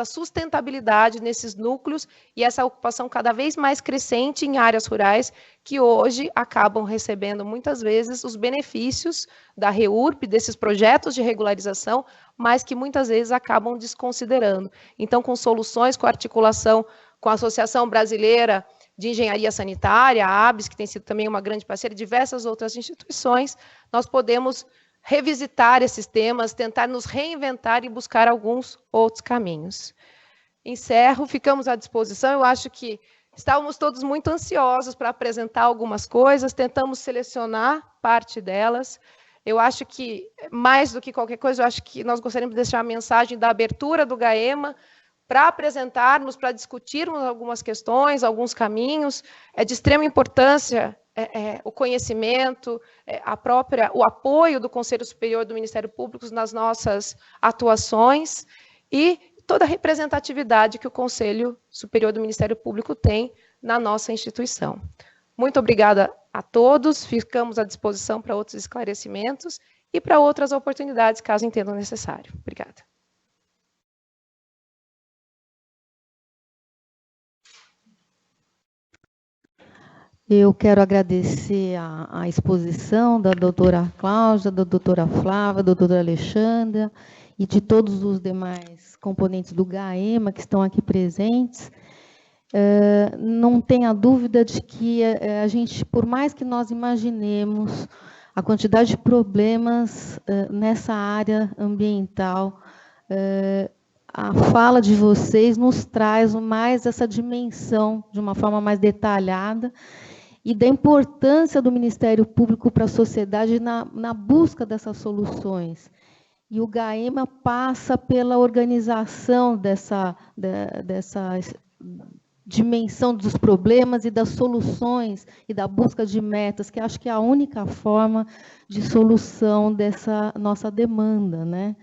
a sustentabilidade nesses núcleos e essa ocupação cada vez mais crescente em áreas rurais, que hoje acabam recebendo, muitas vezes, os benefícios da REURB, desses projetos de regularização, mas que muitas vezes acabam desconsiderando. Então, com soluções, com articulação com a Associação Brasileira de Engenharia Sanitária, a ABS, que tem sido também uma grande parceira, e diversas outras instituições, nós podemos revisitar esses temas, tentar nos reinventar e buscar alguns outros caminhos. Encerro, ficamos à disposição. Eu acho que estávamos todos muito ansiosos para apresentar algumas coisas, tentamos selecionar parte delas. Eu acho que, mais do que qualquer coisa, eu acho que nós gostaríamos de deixar a mensagem da abertura do GAEMA para apresentarmos, para discutirmos algumas questões, alguns caminhos. É de extrema importância o conhecimento, o apoio do Conselho Superior do Ministério Público nas nossas atuações e toda a representatividade que o Conselho Superior do Ministério Público tem na nossa instituição. Muito obrigada a todos, ficamos à disposição para outros esclarecimentos e para outras oportunidades, caso entendam necessário. Obrigada. Eu quero agradecer a exposição da doutora Cláudia, da doutora Flávia, da doutora Alexandra e de todos os demais componentes do GAEMA que estão aqui presentes. Não tenha dúvida de que a gente, por mais que nós imaginemos a quantidade de problemas nessa área ambiental, a fala de vocês nos traz mais essa dimensão de uma forma mais detalhada e da importância do Ministério Público para a sociedade na busca dessas soluções. E o GAEMA passa pela organização dessa dimensão dos problemas e das soluções e da busca de metas, que acho que é a única forma de solução dessa nossa demanda, né?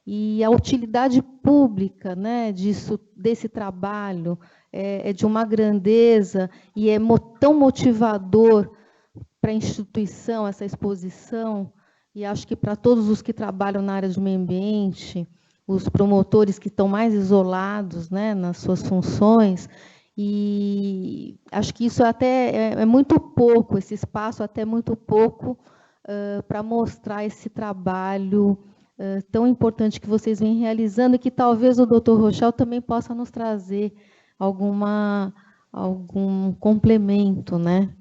E a utilidade pública, né, desse trabalho é de uma grandeza e é tão motivador para a instituição, essa exposição, e acho que para todos os que trabalham na área de meio ambiente, os promotores que estão mais isolados, né, nas suas funções, e acho que isso até é muito pouco, esse espaço até muito pouco para mostrar esse trabalho tão importante que vocês vêm realizando, e que talvez o Dr. Rochel também possa nos trazer algum complemento, né?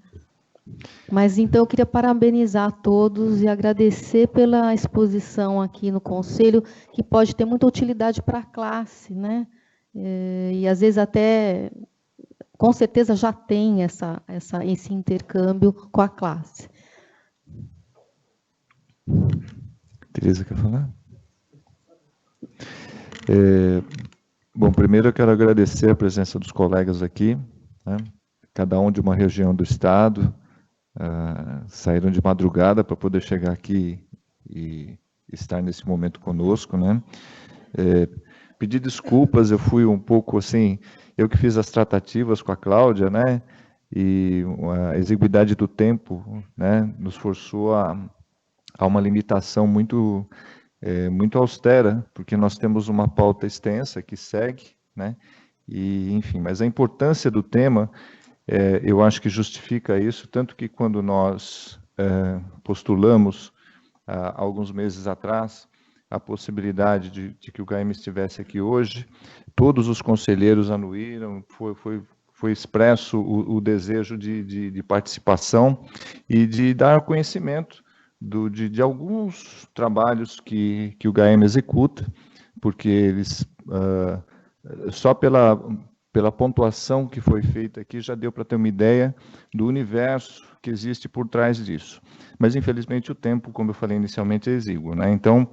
Mas então eu queria parabenizar a todos e agradecer pela exposição aqui no Conselho, que pode ter muita utilidade para a classe, né? E às vezes até, com certeza já tem esse intercâmbio com a classe. Tereza, quer falar? Bom, primeiro eu quero agradecer a presença dos colegas aqui, né? cada um de uma região do estado, saíram de madrugada para poder chegar aqui e estar nesse momento conosco, né? Pedir desculpas, eu fui um pouco assim, eu que fiz as tratativas com a Cláudia, né? E a exiguidade do tempo, né, nos forçou a uma limitação muito austera, porque nós temos uma pauta extensa que segue, né? E, enfim, mas a importância do tema, eu acho que justifica isso, tanto que quando nós postulamos, há alguns meses atrás, a possibilidade de que o GAEMA estivesse aqui hoje, todos os conselheiros anuíram, foi expresso o desejo de participação e de dar conhecimento de alguns trabalhos que o GAEMA executa, porque eles, só pela pontuação que foi feita aqui, já deu para ter uma ideia do universo que existe por trás disso. Mas, infelizmente, o tempo, como eu falei inicialmente, é exíguo, né? Então,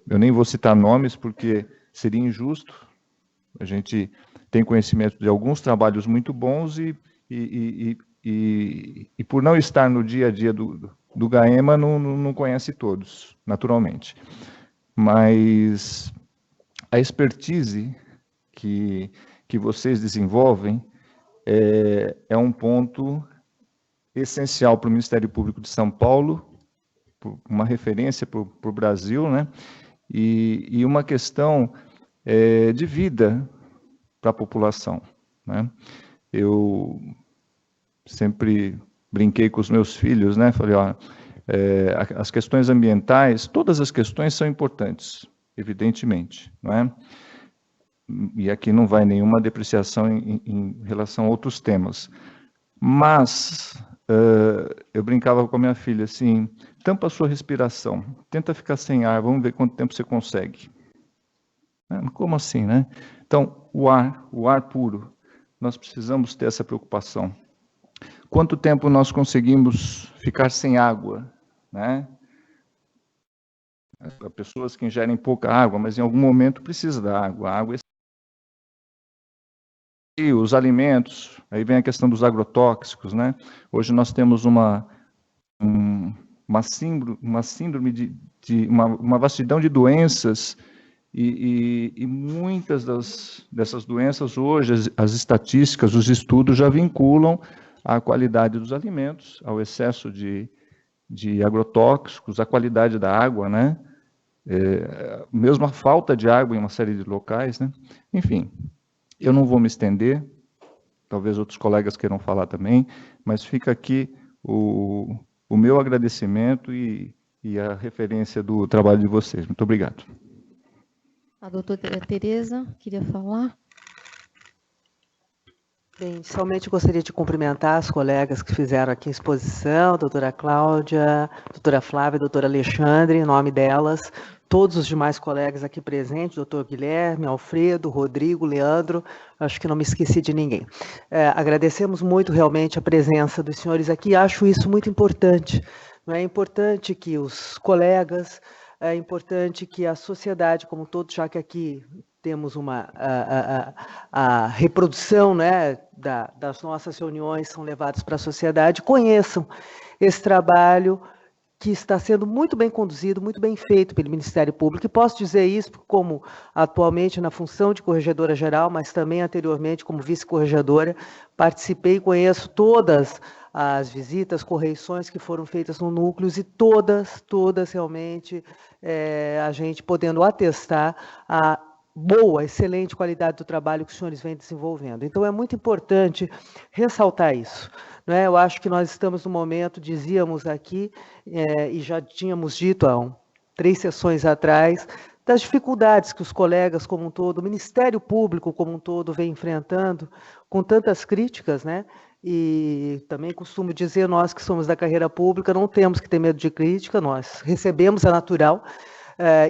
eu nem vou citar nomes, porque seria injusto. A gente tem conhecimento de alguns trabalhos muito bons e por não estar no dia a dia do GAEMA, não conhece todos, naturalmente. Mas a expertise que vocês desenvolvem é um ponto essencial para o Ministério Público de São Paulo, uma referência para o Brasil, né? E uma questão de vida para a população, né? Eu sempre brinquei com os meus filhos, né? Falei, ó, as questões ambientais, todas as questões são importantes, evidentemente, não é? E aqui não vai nenhuma depreciação em relação a outros temas. Mas eu brincava com a minha filha assim, tampa a sua respiração, tenta ficar sem ar, vamos ver quanto tempo você consegue. Como assim, né? Então, o ar puro, nós precisamos ter essa preocupação. Quanto tempo nós conseguimos ficar sem água, né? Há pessoas que ingerem pouca água, mas em algum momento precisa da água. A água e os alimentos, aí vem a questão dos agrotóxicos, né? Hoje nós temos uma síndrome de uma vastidão de doenças e muitas dessas doenças hoje, as estatísticas, os estudos já vinculam a qualidade dos alimentos, ao excesso de agrotóxicos, a qualidade da água, né? Mesmo a falta de água em uma série de locais, né? Enfim, eu não vou me estender, talvez outros colegas queiram falar também, mas fica aqui o meu agradecimento e a referência do trabalho de vocês. Muito obrigado. A doutora Tereza queria falar. Bem, inicialmente gostaria de cumprimentar as colegas que fizeram aqui a exposição, a doutora Cláudia, a doutora Flávia, a doutora Alexandre, em nome delas, todos os demais colegas aqui presentes, doutor Guilherme, Alfredo, Rodrigo, Leandro, acho que não me esqueci de ninguém. Agradecemos muito realmente a presença dos senhores aqui, acho isso muito importante. Não é importante que os colegas, é importante que a sociedade como um todo, já que aqui temos a reprodução, né, das nossas reuniões são levadas para a sociedade, conheçam esse trabalho que está sendo muito bem conduzido, muito bem feito pelo Ministério Público. E posso dizer isso como atualmente na função de corregedora geral, mas também anteriormente como vice-corregedora, participei e conheço todas as visitas, correições que foram feitas no núcleos e todas realmente a gente podendo atestar a boa, excelente qualidade do trabalho que os senhores vêm desenvolvendo. Então, é muito importante ressaltar isso. Não é? Eu acho que nós estamos no momento, dizíamos aqui, e já tínhamos dito há 3 sessões atrás, das dificuldades que os colegas como um todo, o Ministério Público como um todo vem enfrentando, com tantas críticas, né? E também costumo dizer, nós que somos da carreira pública, não temos que ter medo de crítica, nós recebemos a natural,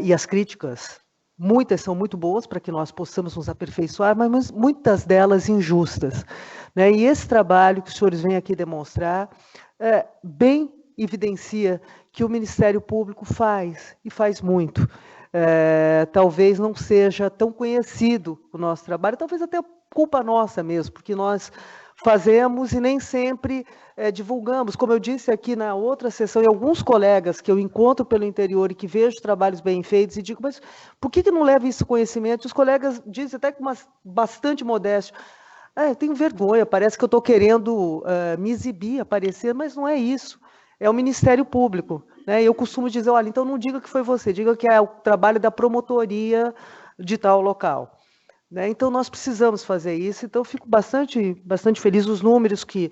e as críticas, muitas são muito boas para que nós possamos nos aperfeiçoar, mas muitas delas injustas, né? E esse trabalho que os senhores vêm aqui demonstrar, bem evidencia que o Ministério Público faz, e faz muito. Talvez não seja tão conhecido o nosso trabalho, talvez até culpa nossa mesmo, porque nós fazemos e nem sempre divulgamos. Como eu disse aqui na outra sessão, e alguns colegas que eu encontro pelo interior e que vejo trabalhos bem feitos e digo, mas por que não leva isso conhecimento? Os colegas dizem até com bastante modéstia, eu tenho vergonha, parece que eu estou querendo me exibir, aparecer, mas não é isso. É o Ministério Público. Né? Eu costumo dizer, olha, então não diga que foi você, diga que é o trabalho da promotoria de tal local. Né? Então, nós precisamos fazer isso. Então, fico bastante feliz. Os números que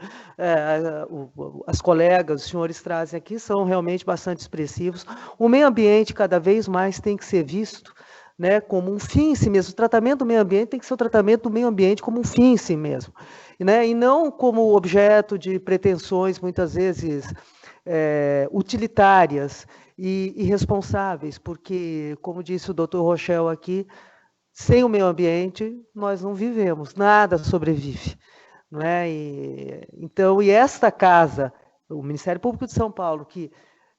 as colegas, os senhores trazem aqui são realmente bastante expressivos. O meio ambiente, cada vez mais, tem que ser visto, né, como um fim em si mesmo. O tratamento do meio ambiente tem que ser o tratamento do meio ambiente como um fim em si mesmo. Né? E não como objeto de pretensões, muitas vezes, utilitárias e irresponsáveis, porque, como disse o doutor Rochel aqui, sem o meio ambiente, nós não vivemos, nada sobrevive. Não é? E esta casa, o Ministério Público de São Paulo, que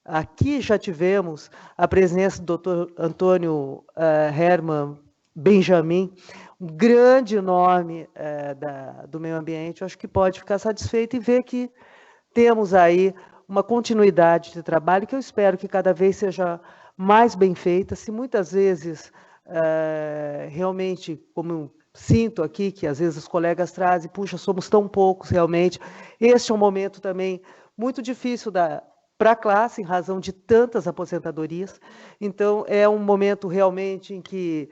aqui já tivemos a presença do doutor Antônio Herman Benjamin, um grande nome do meio ambiente, eu acho que pode ficar satisfeito e ver que temos aí uma continuidade de trabalho que eu espero que cada vez seja mais bem feita. Se muitas vezes... realmente, como eu sinto aqui, que às vezes os colegas trazem, puxa, somos tão poucos realmente. Este é um momento também muito difícil para a classe, em razão de tantas aposentadorias. Então, é um momento realmente em que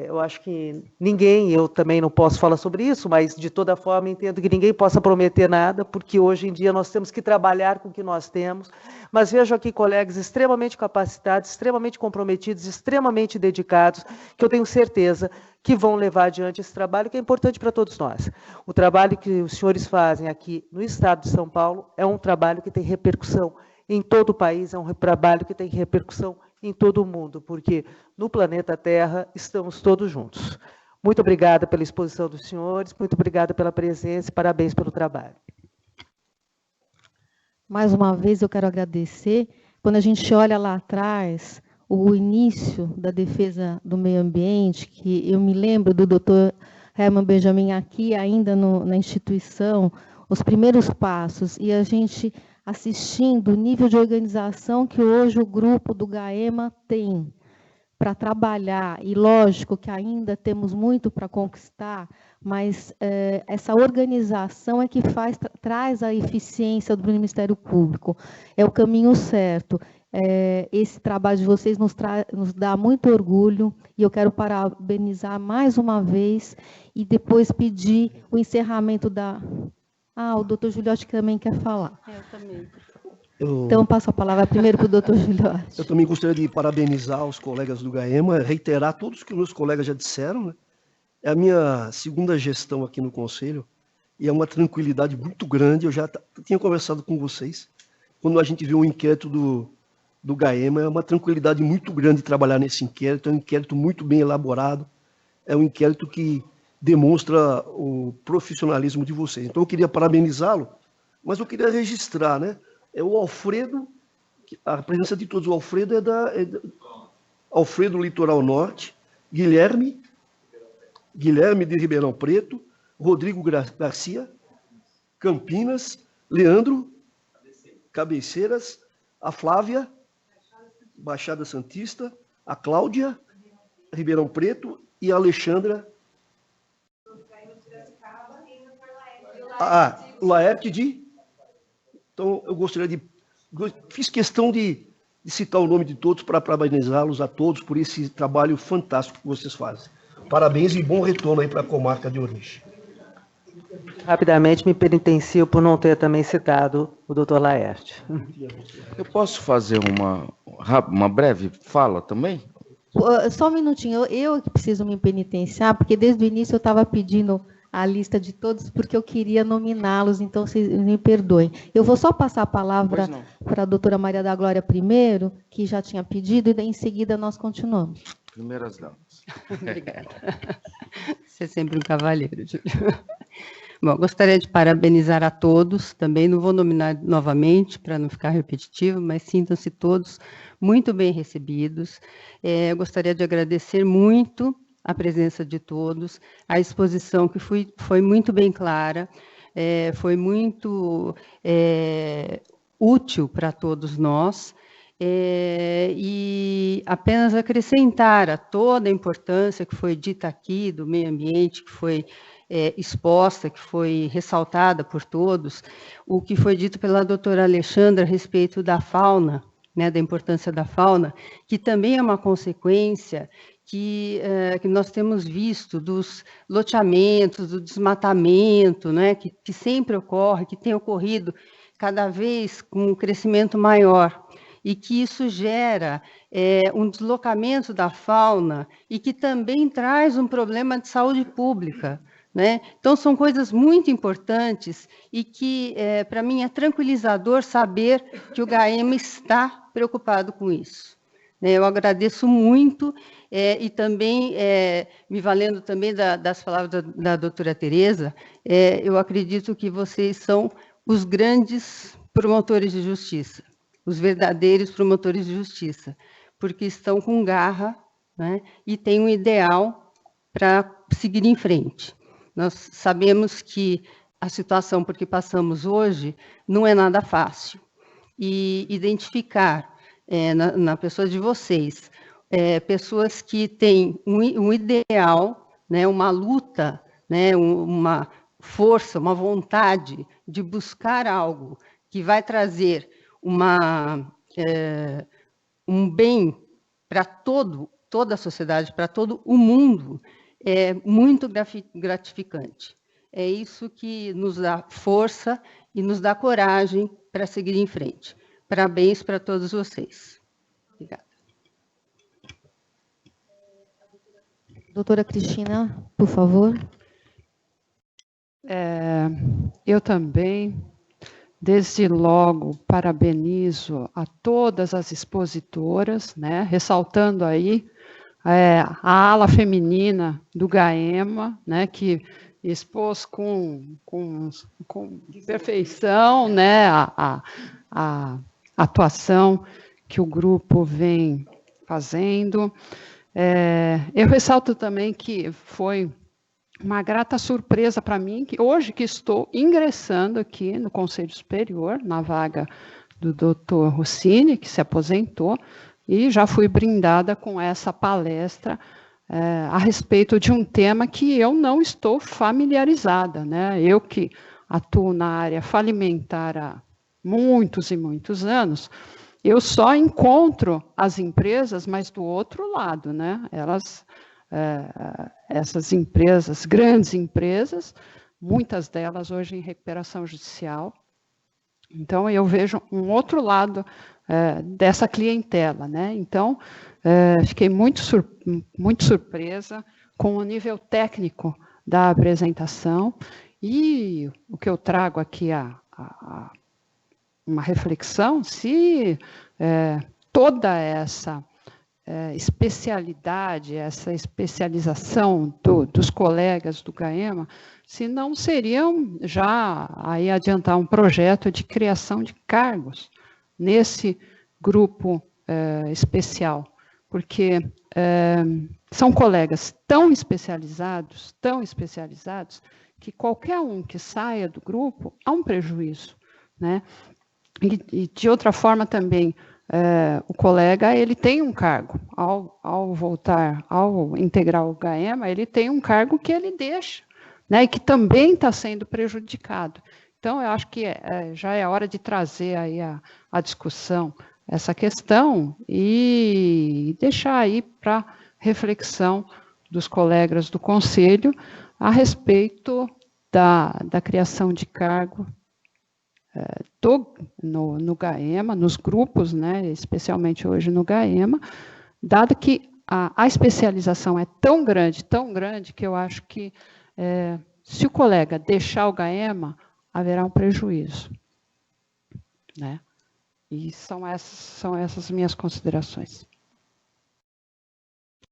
eu acho que ninguém, eu também não posso falar sobre isso, mas de toda forma entendo que ninguém possa prometer nada, porque hoje em dia nós temos que trabalhar com o que nós temos. Mas vejo aqui colegas extremamente capacitados, extremamente comprometidos, extremamente dedicados, que eu tenho certeza que vão levar adiante esse trabalho, que é importante para todos nós. O trabalho que os senhores fazem aqui no estado de São Paulo é um trabalho que tem repercussão em todo o país, é um trabalho que tem repercussão em todo o mundo, porque no planeta Terra estamos todos juntos. Muito obrigada pela exposição dos senhores, muito obrigada pela presença e parabéns pelo trabalho. Mais uma vez eu quero agradecer. Quando a gente olha lá atrás, o início da defesa do meio ambiente, que eu me lembro do doutor Herman Benjamin aqui ainda na instituição, os primeiros passos, e a gente assistindo o nível de organização que hoje o grupo do GAEMA tem para trabalhar, e lógico que ainda temos muito para conquistar, mas essa organização é que traz a eficiência do Ministério Público, é o caminho certo. Esse trabalho de vocês nos dá muito orgulho, e eu quero parabenizar mais uma vez, e depois pedir o encerramento da... o doutor Juliotti também quer falar. Eu também, por favor. Então, passo a palavra primeiro para o doutor Juliotti. Eu também gostaria de parabenizar os colegas do GAEMA, reiterar todos que os meus colegas já disseram. Né? É a minha segunda gestão aqui no Conselho, e é uma tranquilidade muito grande. Eu já tinha conversado com vocês. Quando a gente vê um inquérito do GAEMA, é uma tranquilidade muito grande trabalhar nesse inquérito. É um inquérito muito bem elaborado. É um inquérito que demonstra o profissionalismo de vocês. Então, eu queria parabenizá-lo, mas eu queria registrar, né? O Alfredo, a presença de todos. O Alfredo Alfredo Litoral Norte, Guilherme de Ribeirão Preto, Rodrigo Garcia, Campinas, Leandro, Cabeceiras, a Flávia, Baixada Santista, a Cláudia, Ribeirão Preto, e a Alexandra, Laerte de... Então, eu gostaria de... Fiz questão de citar o nome de todos para parabenizá-los a todos por esse trabalho fantástico que vocês fazem. Parabéns e bom retorno aí para a comarca de origem. Rapidamente, me penitencio por não ter também citado o doutor Laerte. Eu posso fazer uma breve fala também? Só um minutinho, eu que preciso me penitenciar, porque desde o início eu estava pedindo a lista de todos, porque eu queria nominá-los, então vocês me perdoem. Eu vou só passar a palavra para a doutora Maria da Glória primeiro, que já tinha pedido, e daí em seguida nós continuamos. Primeiras damas. Obrigada. Você é sempre um cavalheiro, Júlio. Bom, gostaria de parabenizar a todos, também não vou nominar novamente, para não ficar repetitivo, mas sintam-se todos muito bem recebidos. Gostaria de agradecer muito a presença de todos, a exposição que foi muito bem clara, foi muito útil para todos nós, e apenas acrescentar a toda a importância que foi dita aqui do meio ambiente, que foi exposta, que foi ressaltada por todos, o que foi dito pela doutora Alexandra a respeito da fauna, né, da importância da fauna, que também é uma consequência que nós temos visto dos loteamentos, do desmatamento, né, que sempre ocorre, que tem ocorrido cada vez com um crescimento maior, e que isso gera um deslocamento da fauna e que também traz um problema de saúde pública, né? Então, são coisas muito importantes e que, para mim, é tranquilizador saber que o GAEMA está preocupado com isso. Eu agradeço muito e também, me valendo também das palavras da doutora Tereza, eu acredito que vocês são os grandes promotores de justiça, os verdadeiros promotores de justiça, porque estão com garra, né, e têm um ideal para seguir em frente. Nós sabemos que a situação por que passamos hoje não é nada fácil. E identificar na pessoa de vocês, pessoas que têm um ideal, né, uma luta, né, uma força, uma vontade de buscar algo que vai trazer um bem para toda a sociedade, para todo o mundo, é muito gratificante. É isso que nos dá força e nos dá coragem para seguir em frente. Parabéns para todos vocês. Obrigada. Doutora Cristina, por favor. Eu também, desde logo, parabenizo a todas as expositoras, né, ressaltando aí a ala feminina do GAEMA, né, que expôs com perfeição, né, a atuação que o grupo vem fazendo. Eu ressalto também que foi uma grata surpresa para mim, que hoje que estou ingressando aqui no Conselho Superior, na vaga do doutor Rossini, que se aposentou, e já fui brindada com essa palestra a respeito de um tema que eu não estou familiarizada, né? Eu que atuo na área falimentar há muitos e muitos anos, eu só encontro as empresas, mas do outro lado, né? Essas empresas, grandes empresas, muitas delas hoje em recuperação judicial. Então, eu vejo um outro lado dessa clientela, né? Então, fiquei muito surpresa com o nível técnico da apresentação e o que eu trago aqui uma reflexão, se toda essa especialidade, essa especialização dos colegas do GAEMA, se não seriam já aí adiantar um projeto de criação de cargos nesse grupo especial, porque são colegas tão especializados, que qualquer um que saia do grupo há um prejuízo, né? E de outra forma também, o colega ele tem um cargo, ao integrar o GAEMA, ele tem um cargo que ele deixa, né, e que também está sendo prejudicado. Então, eu acho que já é hora de trazer aí a discussão essa questão e deixar aí para reflexão dos colegas do Conselho a respeito da criação de cargo no GAEMA, nos grupos, né, especialmente hoje no GAEMA, dado que a especialização é tão grande, que eu acho que se o colega deixar o GAEMA, haverá um prejuízo, né? E são essas minhas considerações.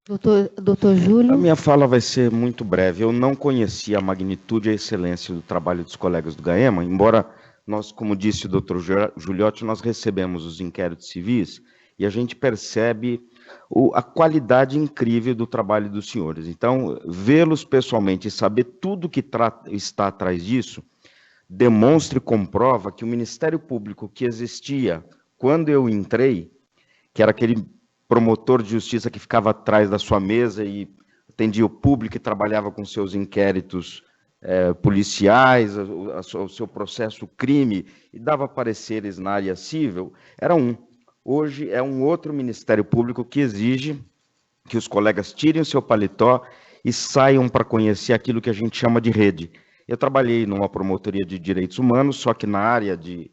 Doutor Júlio. A minha fala vai ser muito breve. Eu não conhecia a magnitude e a excelência do trabalho dos colegas do GAEMA, embora nós, como disse o doutor Giuliotti, nós recebemos os inquéritos civis e a gente percebe a qualidade incrível do trabalho dos senhores. Então, vê-los pessoalmente e saber tudo que está atrás disso, demonstra e comprova que o Ministério Público que existia quando eu entrei, que era aquele promotor de justiça que ficava atrás da sua mesa e atendia o público e trabalhava com seus inquéritos policiais, o seu processo crime, e dava pareceres na área civil, era um. Hoje é um outro Ministério Público que exige que os colegas tirem o seu paletó e saiam para conhecer aquilo que a gente chama de rede. Eu trabalhei numa promotoria de direitos humanos, só que na área de...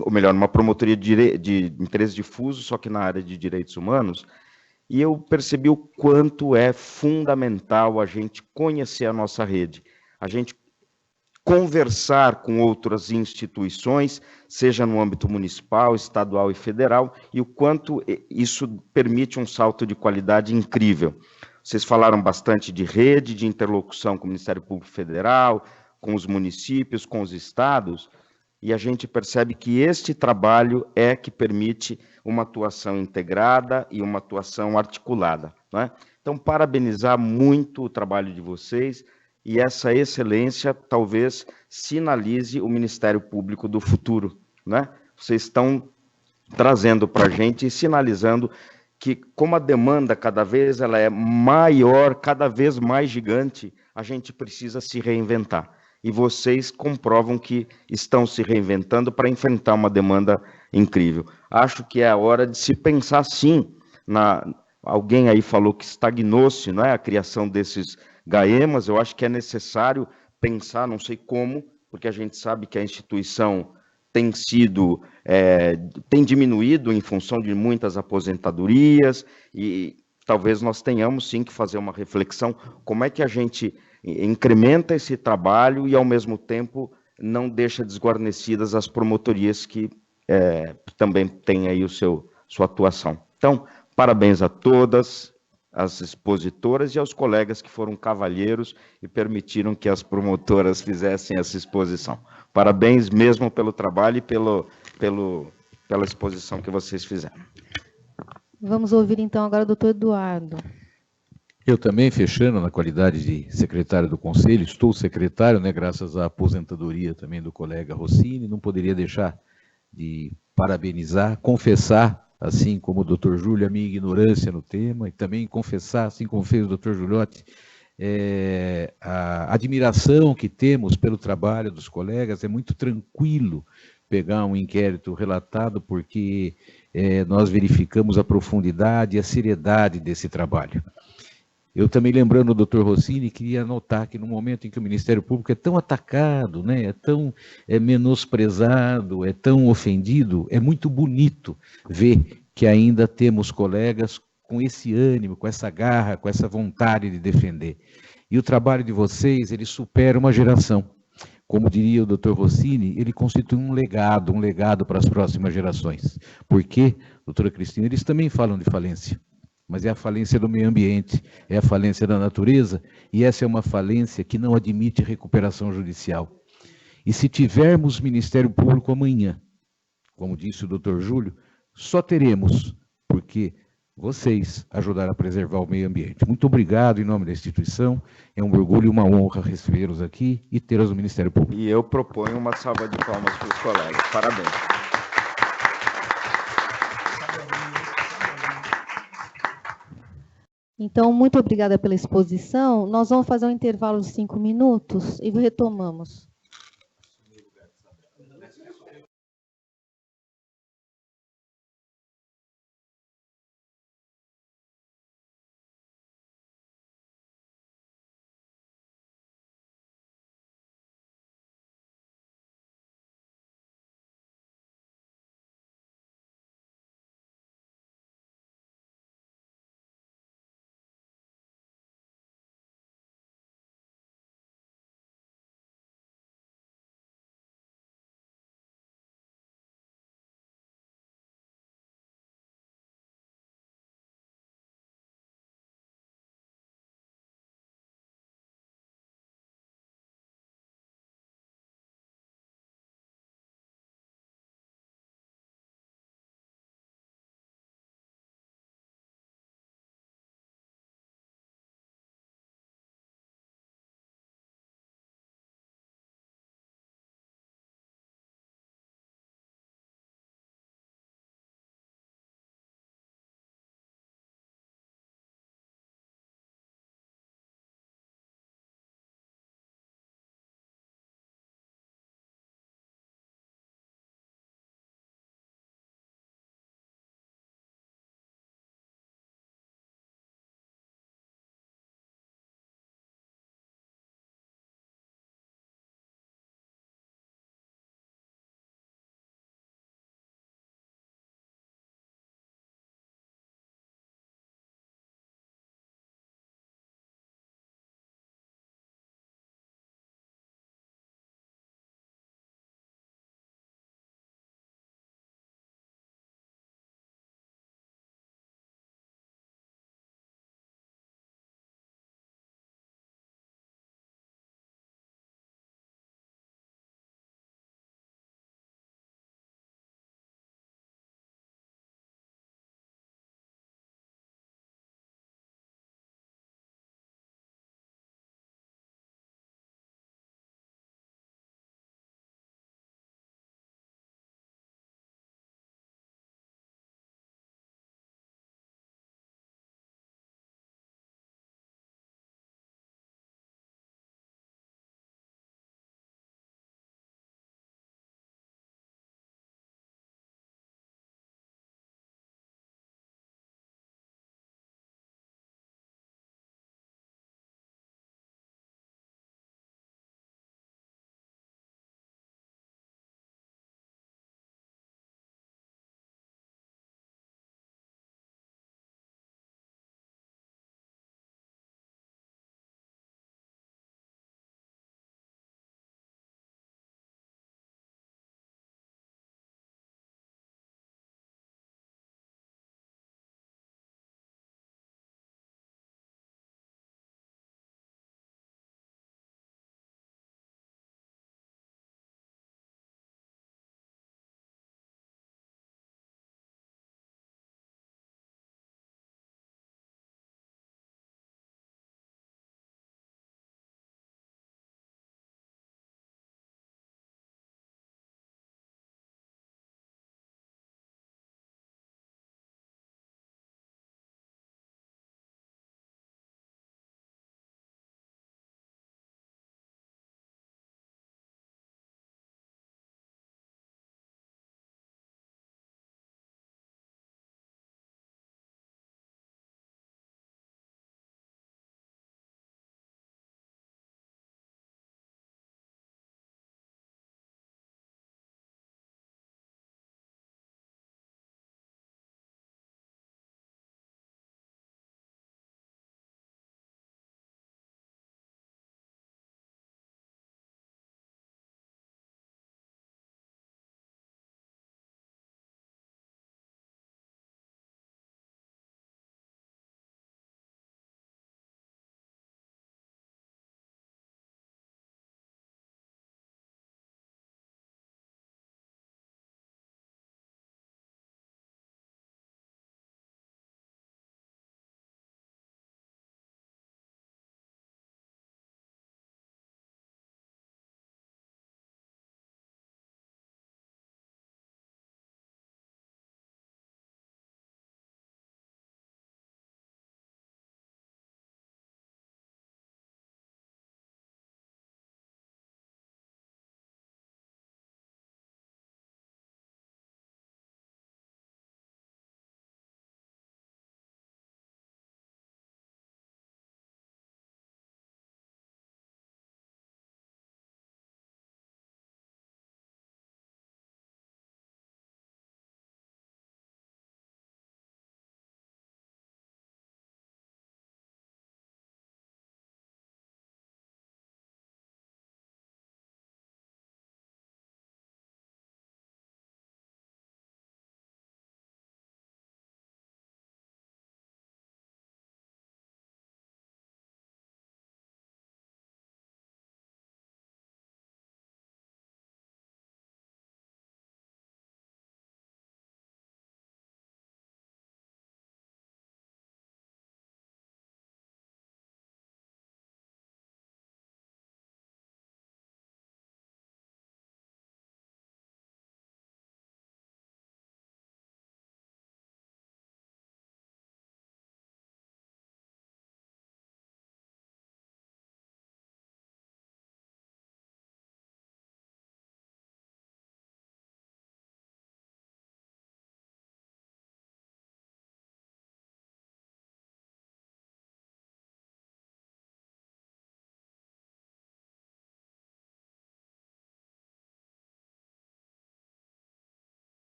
ou melhor, numa promotoria de interesse difuso, só que na área de direitos humanos, e eu percebi o quanto é fundamental a gente conhecer a nossa rede, a gente conversar com outras instituições, seja no âmbito municipal, estadual e federal, e o quanto isso permite um salto de qualidade incrível. Vocês falaram bastante de rede, de interlocução com o Ministério Público Federal, com os municípios, com os estados, e a gente percebe que este trabalho é que permite uma atuação integrada e uma atuação articulada, né? Então, parabenizar muito o trabalho de vocês, e essa excelência talvez sinalize o Ministério Público do futuro, né? Vocês estão trazendo para a gente e sinalizando que, como a demanda cada vez ela é maior, cada vez mais gigante, a gente precisa se reinventar. E vocês comprovam que estão se reinventando para enfrentar uma demanda incrível. Acho que é a hora de se pensar, sim, alguém aí falou que estagnou-se, não é, a criação desses GAEMAs. Eu acho que é necessário pensar, não sei como, porque a gente sabe que a instituição tem diminuído em função de muitas aposentadorias, e talvez nós tenhamos sim que fazer uma reflexão, como é que a gente incrementa esse trabalho e, ao mesmo tempo, não deixa desguarnecidas as promotorias que também têm aí sua atuação. Então, parabéns a todas as expositoras e aos colegas que foram cavalheiros e permitiram que as promotoras fizessem essa exposição. Parabéns mesmo pelo trabalho e pela exposição que vocês fizeram. Vamos ouvir então agora o doutor Eduardo. Eu também, fechando na qualidade de secretário do Conselho, estou secretário, né, graças à aposentadoria também do colega Rossini, não poderia deixar de parabenizar, confessar, assim como o doutor Júlio, a minha ignorância no tema, e também confessar, assim como fez o doutor Juliotti, a admiração que temos pelo trabalho dos colegas. É muito tranquilo pegar um inquérito relatado, porque nós verificamos a profundidade e a seriedade desse trabalho. Eu também, lembrando o doutor Rossini, queria anotar que no momento em que o Ministério Público é tão atacado, né, é tão menosprezado, é tão ofendido, é muito bonito ver que ainda temos colegas com esse ânimo, com essa garra, com essa vontade de defender. E o trabalho de vocês, ele supera uma geração. Como diria o doutor Rossini, ele constitui um legado para as próximas gerações. Porque, doutora Cristina, eles também falam de falência, mas é a falência do meio ambiente, é a falência da natureza, e essa é uma falência que não admite recuperação judicial. E se tivermos Ministério Público amanhã, como disse o doutor Júlio, só teremos, porque vocês ajudaram a preservar o meio ambiente. Muito obrigado em nome da instituição, é um orgulho e uma honra recebê-los aqui e tê-los no Ministério Público. E eu proponho uma salva de palmas para os colegas. Parabéns. Então, muito obrigada pela exposição. Nós vamos fazer um intervalo de 5 minutos e retomamos.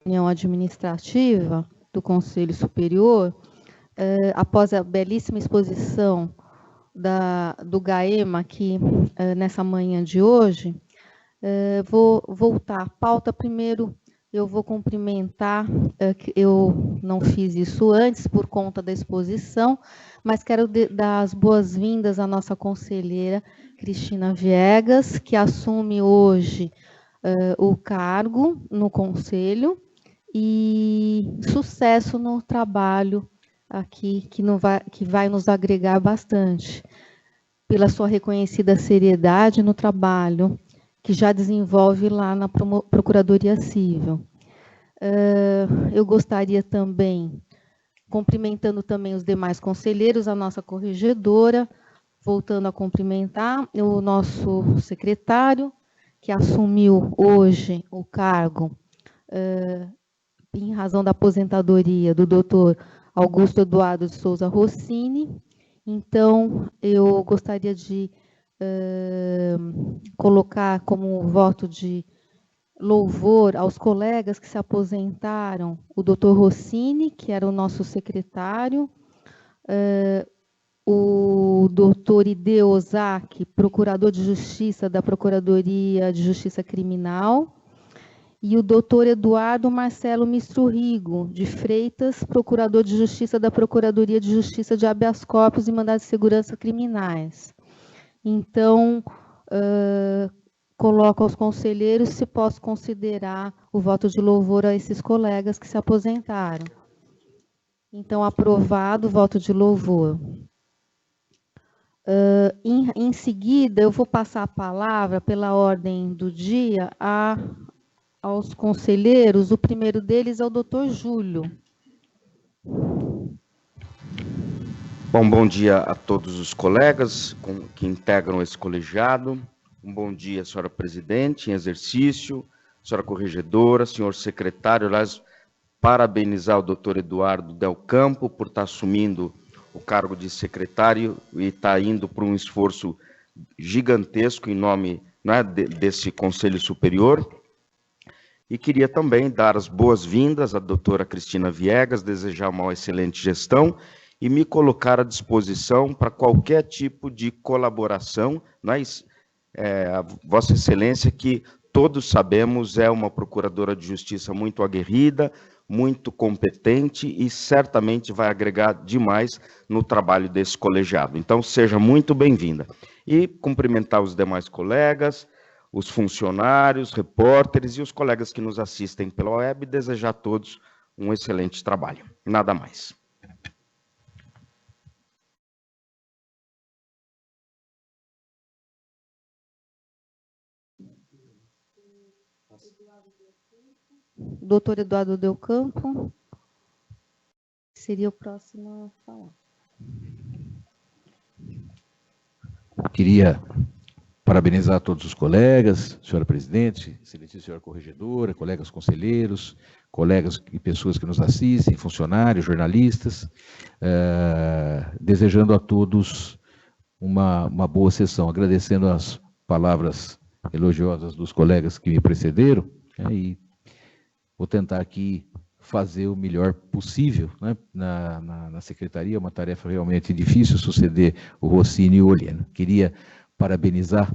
reunião administrativa do Conselho Superior, após a belíssima exposição do GAEMA aqui nessa manhã de hoje, vou voltar à pauta. Primeiro, eu vou cumprimentar, eu não fiz isso antes por conta da exposição, mas quero dar as boas-vindas à nossa conselheira Cristina Viegas, que assume hoje o cargo no Conselho, e sucesso no trabalho aqui, que vai nos agregar bastante, pela sua reconhecida seriedade no trabalho que já desenvolve lá na Procuradoria Civil. Eu gostaria também, cumprimentando também os demais conselheiros, a nossa corregedora, voltando a cumprimentar o nosso secretário, que assumiu hoje o cargo em razão da aposentadoria do doutor Augusto Eduardo de Souza Rossini. Então, eu gostaria de colocar como voto de louvor aos colegas que se aposentaram, o doutor Rossini, que era o nosso secretário, o doutor Ideu Ozaki, procurador de Justiça da Procuradoria de Justiça Criminal, e o doutor Eduardo Marcelo Mistrurrigo de Freitas, procurador de Justiça da Procuradoria de Justiça de Habeas Corpus e Mandados de Segurança Criminais. Então, coloco aos conselheiros se posso considerar o voto de louvor a esses colegas que se aposentaram. Então, aprovado o voto de louvor. Em seguida, eu vou passar a palavra, pela ordem do dia, aos conselheiros. O primeiro deles é o doutor Júlio. Bom dia a todos os colegas que integram esse colegiado. Um bom dia, senhora presidente em exercício, senhora corregedora, senhor secretário. Aliás, parabenizar o doutor Eduardo Del Campo por estar assumindo o cargo de secretário e estar indo para um esforço gigantesco em nome, né, desse Conselho Superior. E queria também dar as boas-vindas à doutora Cristina Viegas, desejar uma excelente gestão e me colocar à disposição para qualquer tipo de colaboração. Nós, a Vossa Excelência, que todos sabemos, é uma procuradora de justiça muito aguerrida, muito competente e certamente vai agregar demais no trabalho desse colegiado. Então, seja muito bem-vinda. E cumprimentar os demais colegas, os funcionários, repórteres e os colegas que nos assistem pela web, e desejar a todos um excelente trabalho. Nada mais. Doutor Eduardo Del Campo seria o próximo a falar. Queria parabenizar a todos os colegas, senhora presidente, excelentíssima senhora corregedora, colegas conselheiros, colegas e pessoas que nos assistem, funcionários, jornalistas, desejando a todos uma boa sessão, agradecendo as palavras elogiosas dos colegas que me precederam, e vou tentar aqui fazer o melhor possível, né, na secretaria. É uma tarefa realmente difícil suceder o Rossini e o Olieno. Queria parabenizar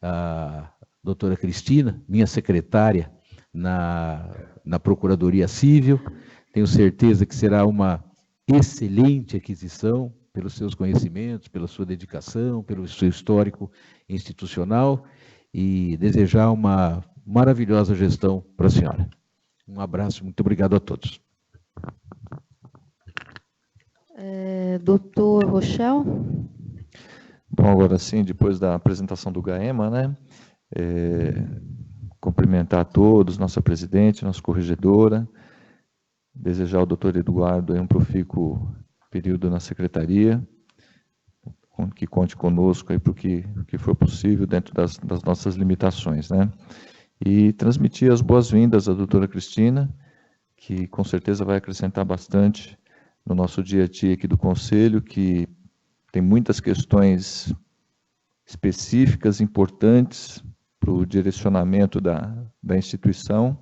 a doutora Cristina, minha secretária na Procuradoria Civil. Tenho certeza que será uma excelente aquisição pelos seus conhecimentos, pela sua dedicação, pelo seu histórico institucional, e desejar uma maravilhosa gestão para a senhora. Um abraço, muito obrigado a todos. Doutor Rochel? Bom, agora sim, depois da apresentação do GAEMA, né, cumprimentar a todos, nossa presidente, nossa corregedora, desejar ao doutor Eduardo um profícuo período na secretaria, que conte conosco aí para o que for possível dentro das nossas limitações, né? E transmitir as boas-vindas à doutora Cristina, que com certeza vai acrescentar bastante no nosso dia a dia aqui do Conselho, que tem muitas questões específicas, importantes para o direcionamento da instituição,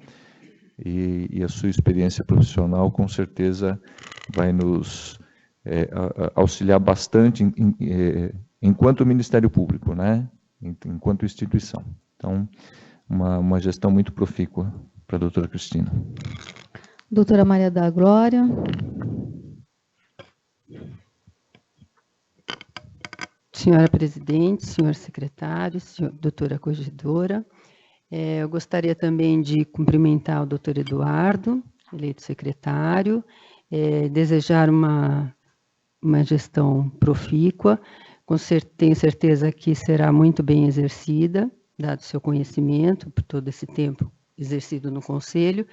e a sua experiência profissional com certeza vai nos auxiliar bastante enquanto Ministério Público, né? Enquanto instituição. Então, uma gestão muito profícua para a doutora Cristina. Doutora Maria da Glória. Senhora presidente, senhor secretário, doutora corregedora, eu gostaria também de cumprimentar o doutor Eduardo, eleito secretário, desejar uma gestão profícua, tenho certeza que será muito bem exercida, dado o seu conhecimento, por todo esse tempo exercido no Conselho,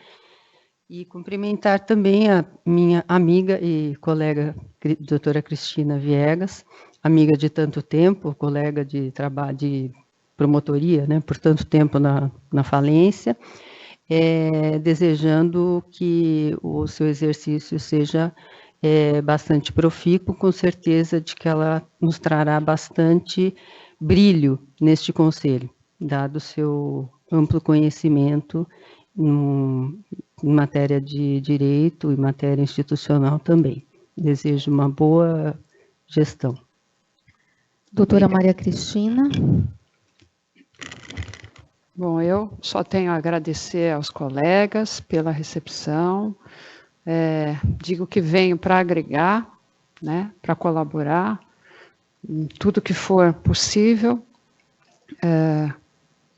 e cumprimentar também a minha amiga e colega, doutora Cristina Viegas, amiga de tanto tempo, colega de trabalho, de promotoria, né, por tanto tempo na falência, desejando que o seu exercício seja bastante profícuo, com certeza de que ela nos trará bastante brilho neste Conselho, dado o seu amplo conhecimento em matéria de direito e matéria institucional também. Desejo uma boa gestão. Doutora Maria Cristina. Bom, eu só tenho a agradecer aos colegas pela recepção. Digo que venho para agregar, né, para colaborar em tudo que for possível.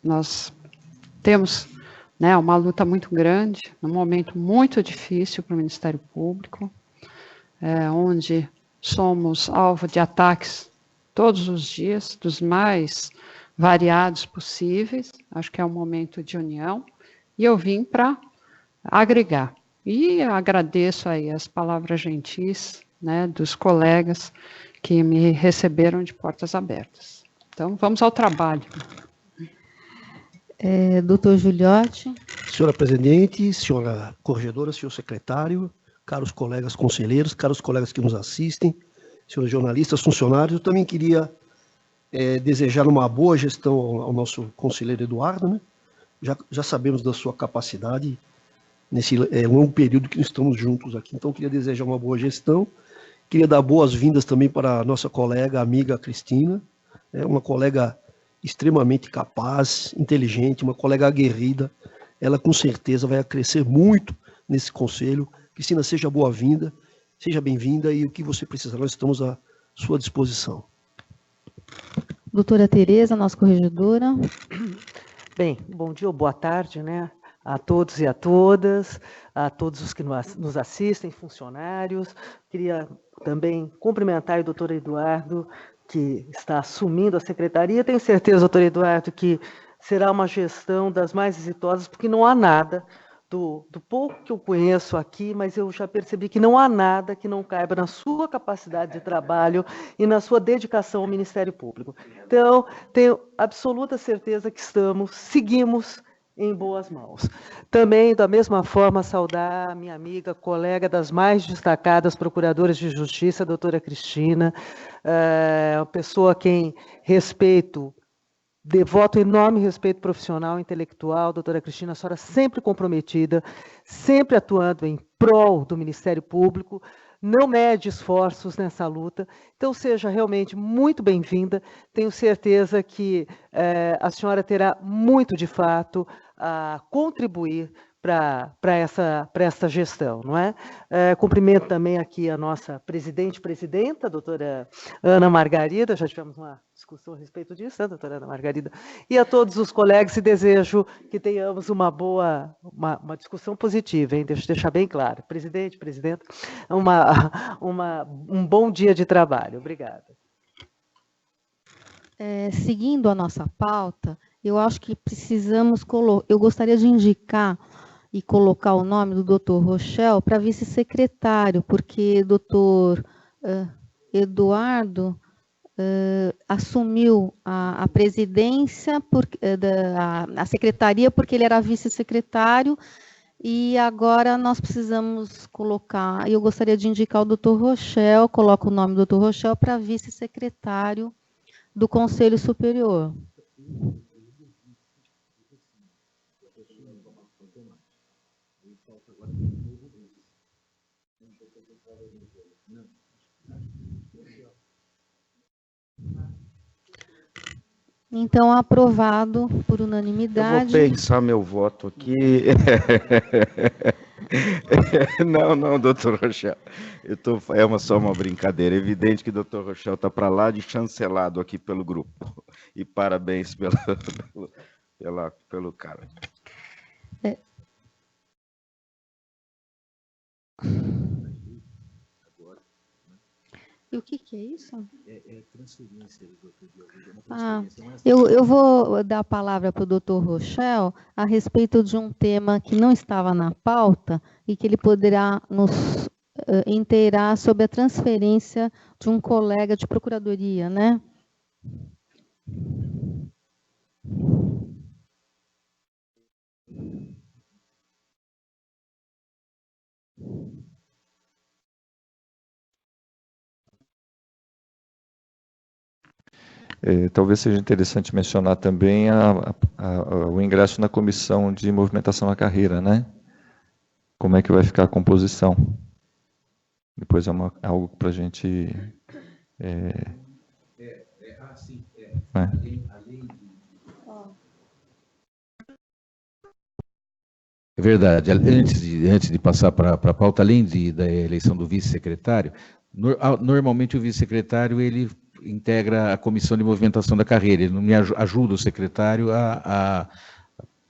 Nós temos, né, uma luta muito grande, um momento muito difícil para o Ministério Público, onde somos alvo de ataques todos os dias, dos mais variados possíveis. Acho que é um momento de união, e eu vim para agregar. E agradeço aí as palavras gentis, né, dos colegas que me receberam de portas abertas. Então, vamos ao trabalho. Doutor Giuliotti. Senhora presidente, senhora corregedora, senhor secretário, caros colegas conselheiros, caros colegas que nos assistem, senhores jornalistas, funcionários, eu também queria desejar uma boa gestão ao nosso conselheiro Eduardo, né? Já sabemos da sua capacidade nesse longo período que estamos juntos aqui, então queria desejar uma boa gestão, queria dar boas-vindas também para a nossa colega, amiga Cristina, uma colega extremamente capaz, inteligente, uma colega aguerrida, ela com certeza vai crescer muito nesse conselho. Cristina, seja boa-vinda, seja bem-vinda, e o que você precisar, nós estamos à sua disposição. Doutora Tereza, nossa corregedora. Bem, bom dia ou boa tarde, né, a todos e a todas, a todos os que nos assistem, funcionários. Queria também cumprimentar o doutor Eduardo, que está assumindo a secretaria. Tenho certeza, doutor Eduardo, que será uma gestão das mais exitosas, porque não há nada, do pouco que eu conheço aqui, mas eu já percebi que não há nada que não caiba na sua capacidade de trabalho e na sua dedicação ao Ministério Público. Então, tenho absoluta certeza que seguimos em boas mãos. Também, da mesma forma, saudar a minha amiga, colega das mais destacadas procuradoras de justiça, a doutora Cristina, uma pessoa a quem respeito, devoto enorme respeito profissional e intelectual. Doutora Cristina, a senhora sempre comprometida, sempre atuando em prol do Ministério Público, não mede esforços nessa luta, então seja realmente muito bem-vinda. Tenho certeza que a senhora terá muito, de fato, a contribuir para essa gestão, não é? Cumprimento também aqui a nossa presidenta, a doutora Ana Margarida, já tivemos uma discussão a respeito disso, né, doutora Ana Margarida? E a todos os colegas, e desejo que tenhamos uma discussão positiva, hein? Deixa eu deixar bem claro. Presidente, presidenta, um bom dia de trabalho. Obrigada. Seguindo a nossa pauta, eu acho que precisamos eu gostaria de indicar e colocar o nome do doutor Rochel para vice-secretário, porque o doutor Eduardo assumiu a presidência, a secretaria, porque ele era vice-secretário, e agora nós precisamos colocar, e eu gostaria de indicar o doutor Rochel, coloco o nome do doutor Rochel para vice-secretário do Conselho Superior. Então, aprovado por Eu unanimidade. vou pensar meu voto aqui. Não, doutor Rochel. Só uma brincadeira. É evidente que o doutor Rochel está para lá de chancelado aqui pelo grupo. E parabéns pelo cara. E o que é isso? É transferência do doutor Diogo. Eu vou dar a palavra para o doutor Rochel a respeito de um tema que não estava na pauta e que ele poderá nos inteirar sobre a transferência de um colega de procuradoria, né? Talvez seja interessante mencionar também o ingresso na comissão de movimentação na carreira, né? Como é que vai ficar a composição? Depois é algo para a gente... É verdade. Antes de passar para a pauta, além da eleição do vice-secretário, normalmente o vice-secretário ele integra a comissão de movimentação da carreira, ele não me ajuda o secretário a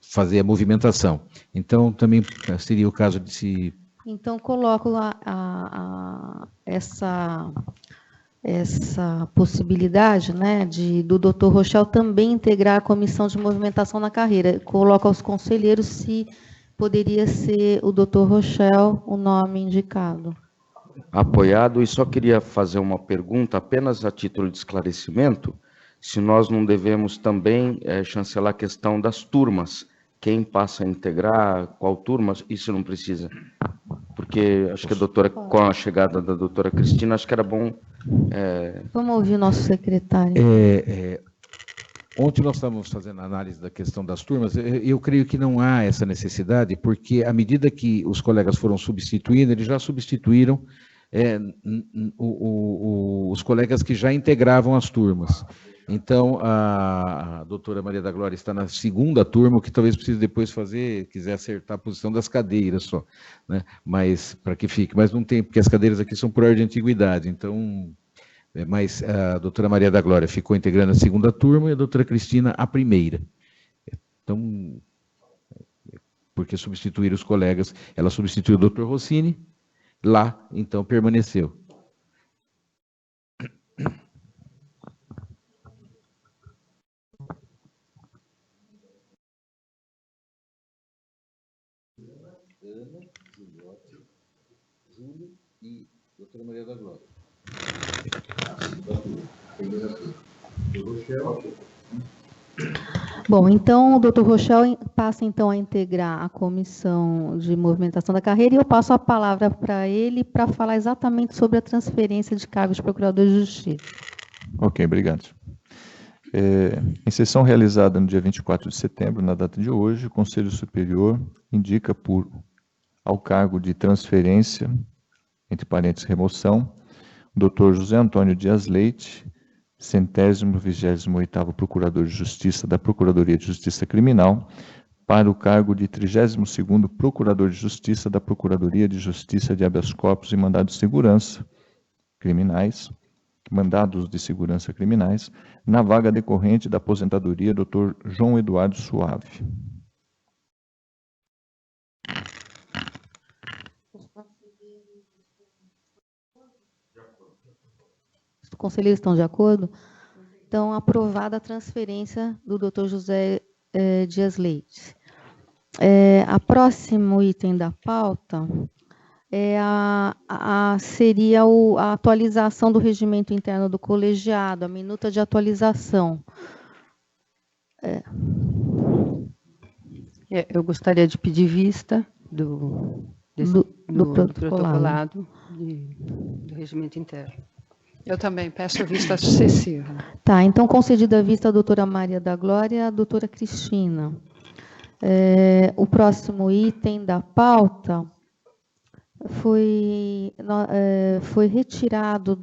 fazer a movimentação. Então, também seria o caso de se... Então, coloco essa possibilidade, né, do doutor Rochel também integrar a comissão de movimentação na carreira. Coloco aos conselheiros se poderia ser o doutor Rochel o nome indicado. Apoiado, e só queria fazer uma pergunta, apenas a título de esclarecimento, se nós não devemos também chancelar a questão das turmas, quem passa a integrar, qual turma, isso não precisa, porque acho que com a chegada da doutora Cristina, acho que era bom... Vamos ouvir o nosso secretário. Ontem nós estávamos fazendo a análise da questão das turmas, eu creio que não há essa necessidade, porque à medida que os colegas foram substituindo, eles já substituíram os colegas que já integravam as turmas. Então, a doutora Maria da Glória está na segunda turma, o que talvez precise depois quiser acertar a posição das cadeiras só, né? Mas, para que fique, mas não tem, porque as cadeiras aqui são por ordem de antiguidade, então... Mas a doutora Maria da Glória ficou integrando a segunda turma e a doutora Cristina a primeira. Então, porque substituíram os colegas, ela substituiu o doutor Rossini, lá, então, permaneceu. Ana, Giliotti, Júlio e doutora Maria da Glória. Bom, então o doutor Rochel passa então a integrar a comissão de movimentação da carreira e eu passo a palavra para ele para falar exatamente sobre a transferência de cargos de procurador de justiça. Ok, obrigado. Em sessão realizada no dia 24 de setembro, na data de hoje, o Conselho Superior indica ao cargo de transferência, entre parênteses, remoção, o Dr. José Antônio Dias Leite, 128º Procurador de Justiça da Procuradoria de Justiça Criminal, para o cargo de 32º Procurador de Justiça da Procuradoria de Justiça de Habeas Corpus e Mandados de Segurança Criminais, na vaga decorrente da aposentadoria Dr. João Eduardo Suave. Os conselheiros estão de acordo? Então, aprovada a transferência do Dr. José Dias Leite. A próximo item da pauta seria a atualização do regimento interno do colegiado, a minuta de atualização. Eu gostaria de pedir vista do protocolado do regimento interno. Eu também peço vista sucessiva. Tá, então concedida a vista a doutora Maria da Glória e a doutora Cristina. O próximo item da pauta foi retirado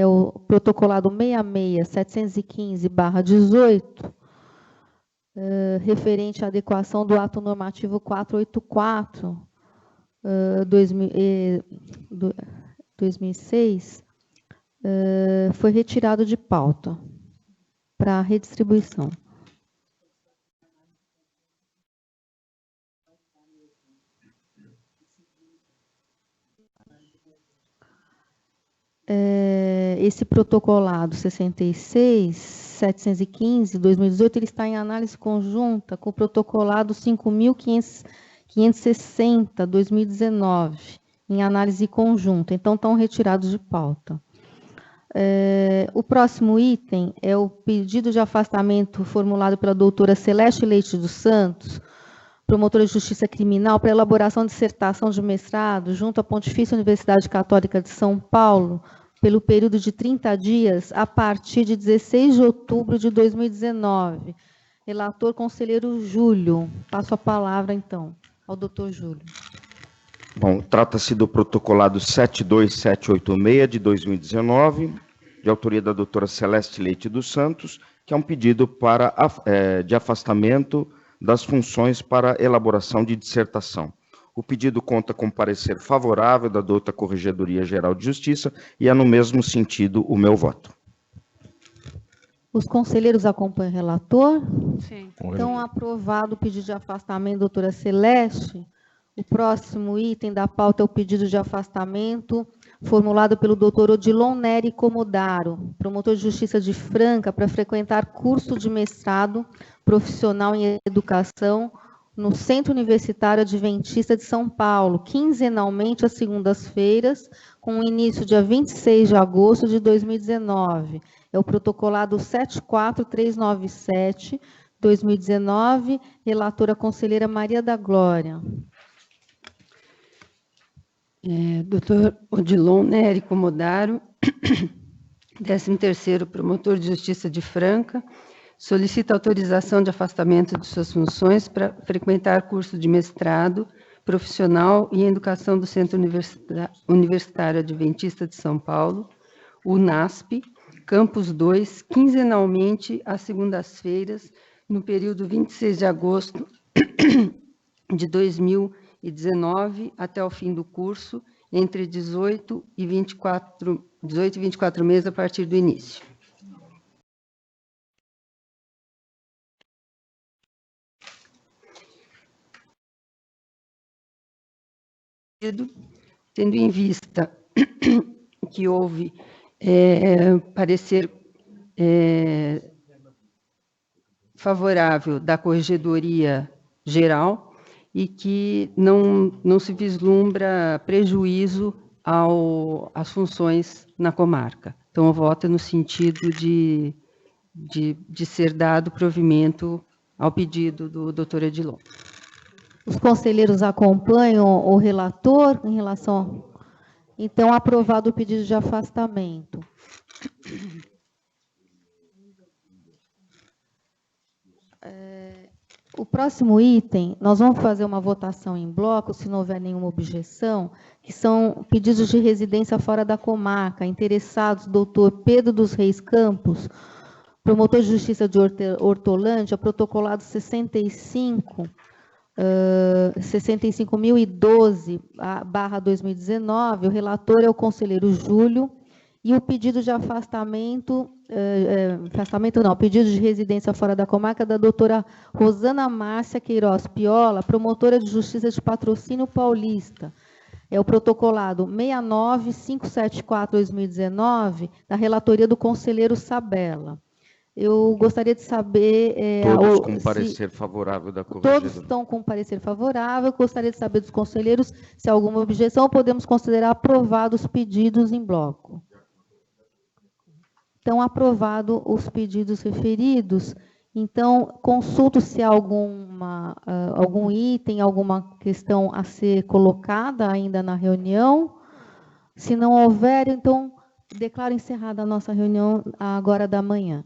o protocolado 66.715/18, referente à adequação do ato normativo 484, 2006, foi retirado de pauta para redistribuição. Esse protocolado 66.715/2018, ele está em análise conjunta com o protocolado 5.560/2019, em análise conjunta, então estão retirados de pauta. O próximo item é o pedido de afastamento formulado pela doutora Celeste Leite dos Santos, promotora de Justiça Criminal, para elaboração de dissertação de mestrado junto à Pontifícia Universidade Católica de São Paulo, pelo período de 30 dias, a partir de 16 de outubro de 2019. Relator, conselheiro Júlio. Passo a palavra, então, ao doutor Júlio. Bom, trata-se do protocolado 72786 de 2019, de autoria da doutora Celeste Leite dos Santos, que é um pedido de afastamento das funções para elaboração de dissertação. O pedido conta com parecer favorável da douta Corregedoria Geral de Justiça e é no mesmo sentido o meu voto. Os conselheiros acompanham o relator? Sim. Então, aprovado o pedido de afastamento, doutora Celeste. O próximo item da pauta é o pedido de afastamento formulado pelo doutor Odilon Neri Comodaro, promotor de Justiça de Franca, para frequentar curso de mestrado profissional em educação no Centro Universitário Adventista de São Paulo, quinzenalmente às segundas-feiras, com início dia 26 de agosto de 2019. É o protocolado 74397/2019, relatora conselheira Maria da Glória. Doutor Odilon Neri Comodaro, 13º promotor de Justiça de Franca, solicita autorização de afastamento de suas funções para frequentar curso de mestrado profissional em educação do Centro Universitário Adventista de São Paulo, UNASP, Campus 2, quinzenalmente às segundas-feiras, no período 26 de agosto de 2019 até o fim do curso, entre 18 e 24 meses a partir do início. Tendo em vista que houve parecer favorável da Corregedoria Geral e que não se vislumbra prejuízo às funções na comarca. Então, o voto é no sentido de ser dado provimento ao pedido do doutor Odilon. Os conselheiros acompanham o relator em relação... Então, aprovado o pedido de afastamento. O próximo item, nós vamos fazer uma votação em bloco, se não houver nenhuma objeção, que são pedidos de residência fora da comarca, interessados, doutor Pedro dos Reis Campos, promotor de Justiça de Hortolândia, protocolado 65.012/2019, o relator é o conselheiro Júlio, e o pedido de afastamento, pedido de residência fora da comarca da doutora Rosana Márcia Queiroz Piola, promotora de Justiça de Patrocínio Paulista. É o protocolado 69.574/2019, da relatoria do conselheiro Sabella. Eu gostaria de saber... Todos com parecer favorável da Corregedoria. Todos estão com parecer favorável. Gostaria de saber dos conselheiros se há alguma objeção, podemos considerar aprovados os pedidos em bloco. Então, aprovado os pedidos referidos. Então, consulto se há algum item, alguma questão a ser colocada ainda na reunião. Se não houver, então, declaro encerrada a nossa reunião agora da manhã.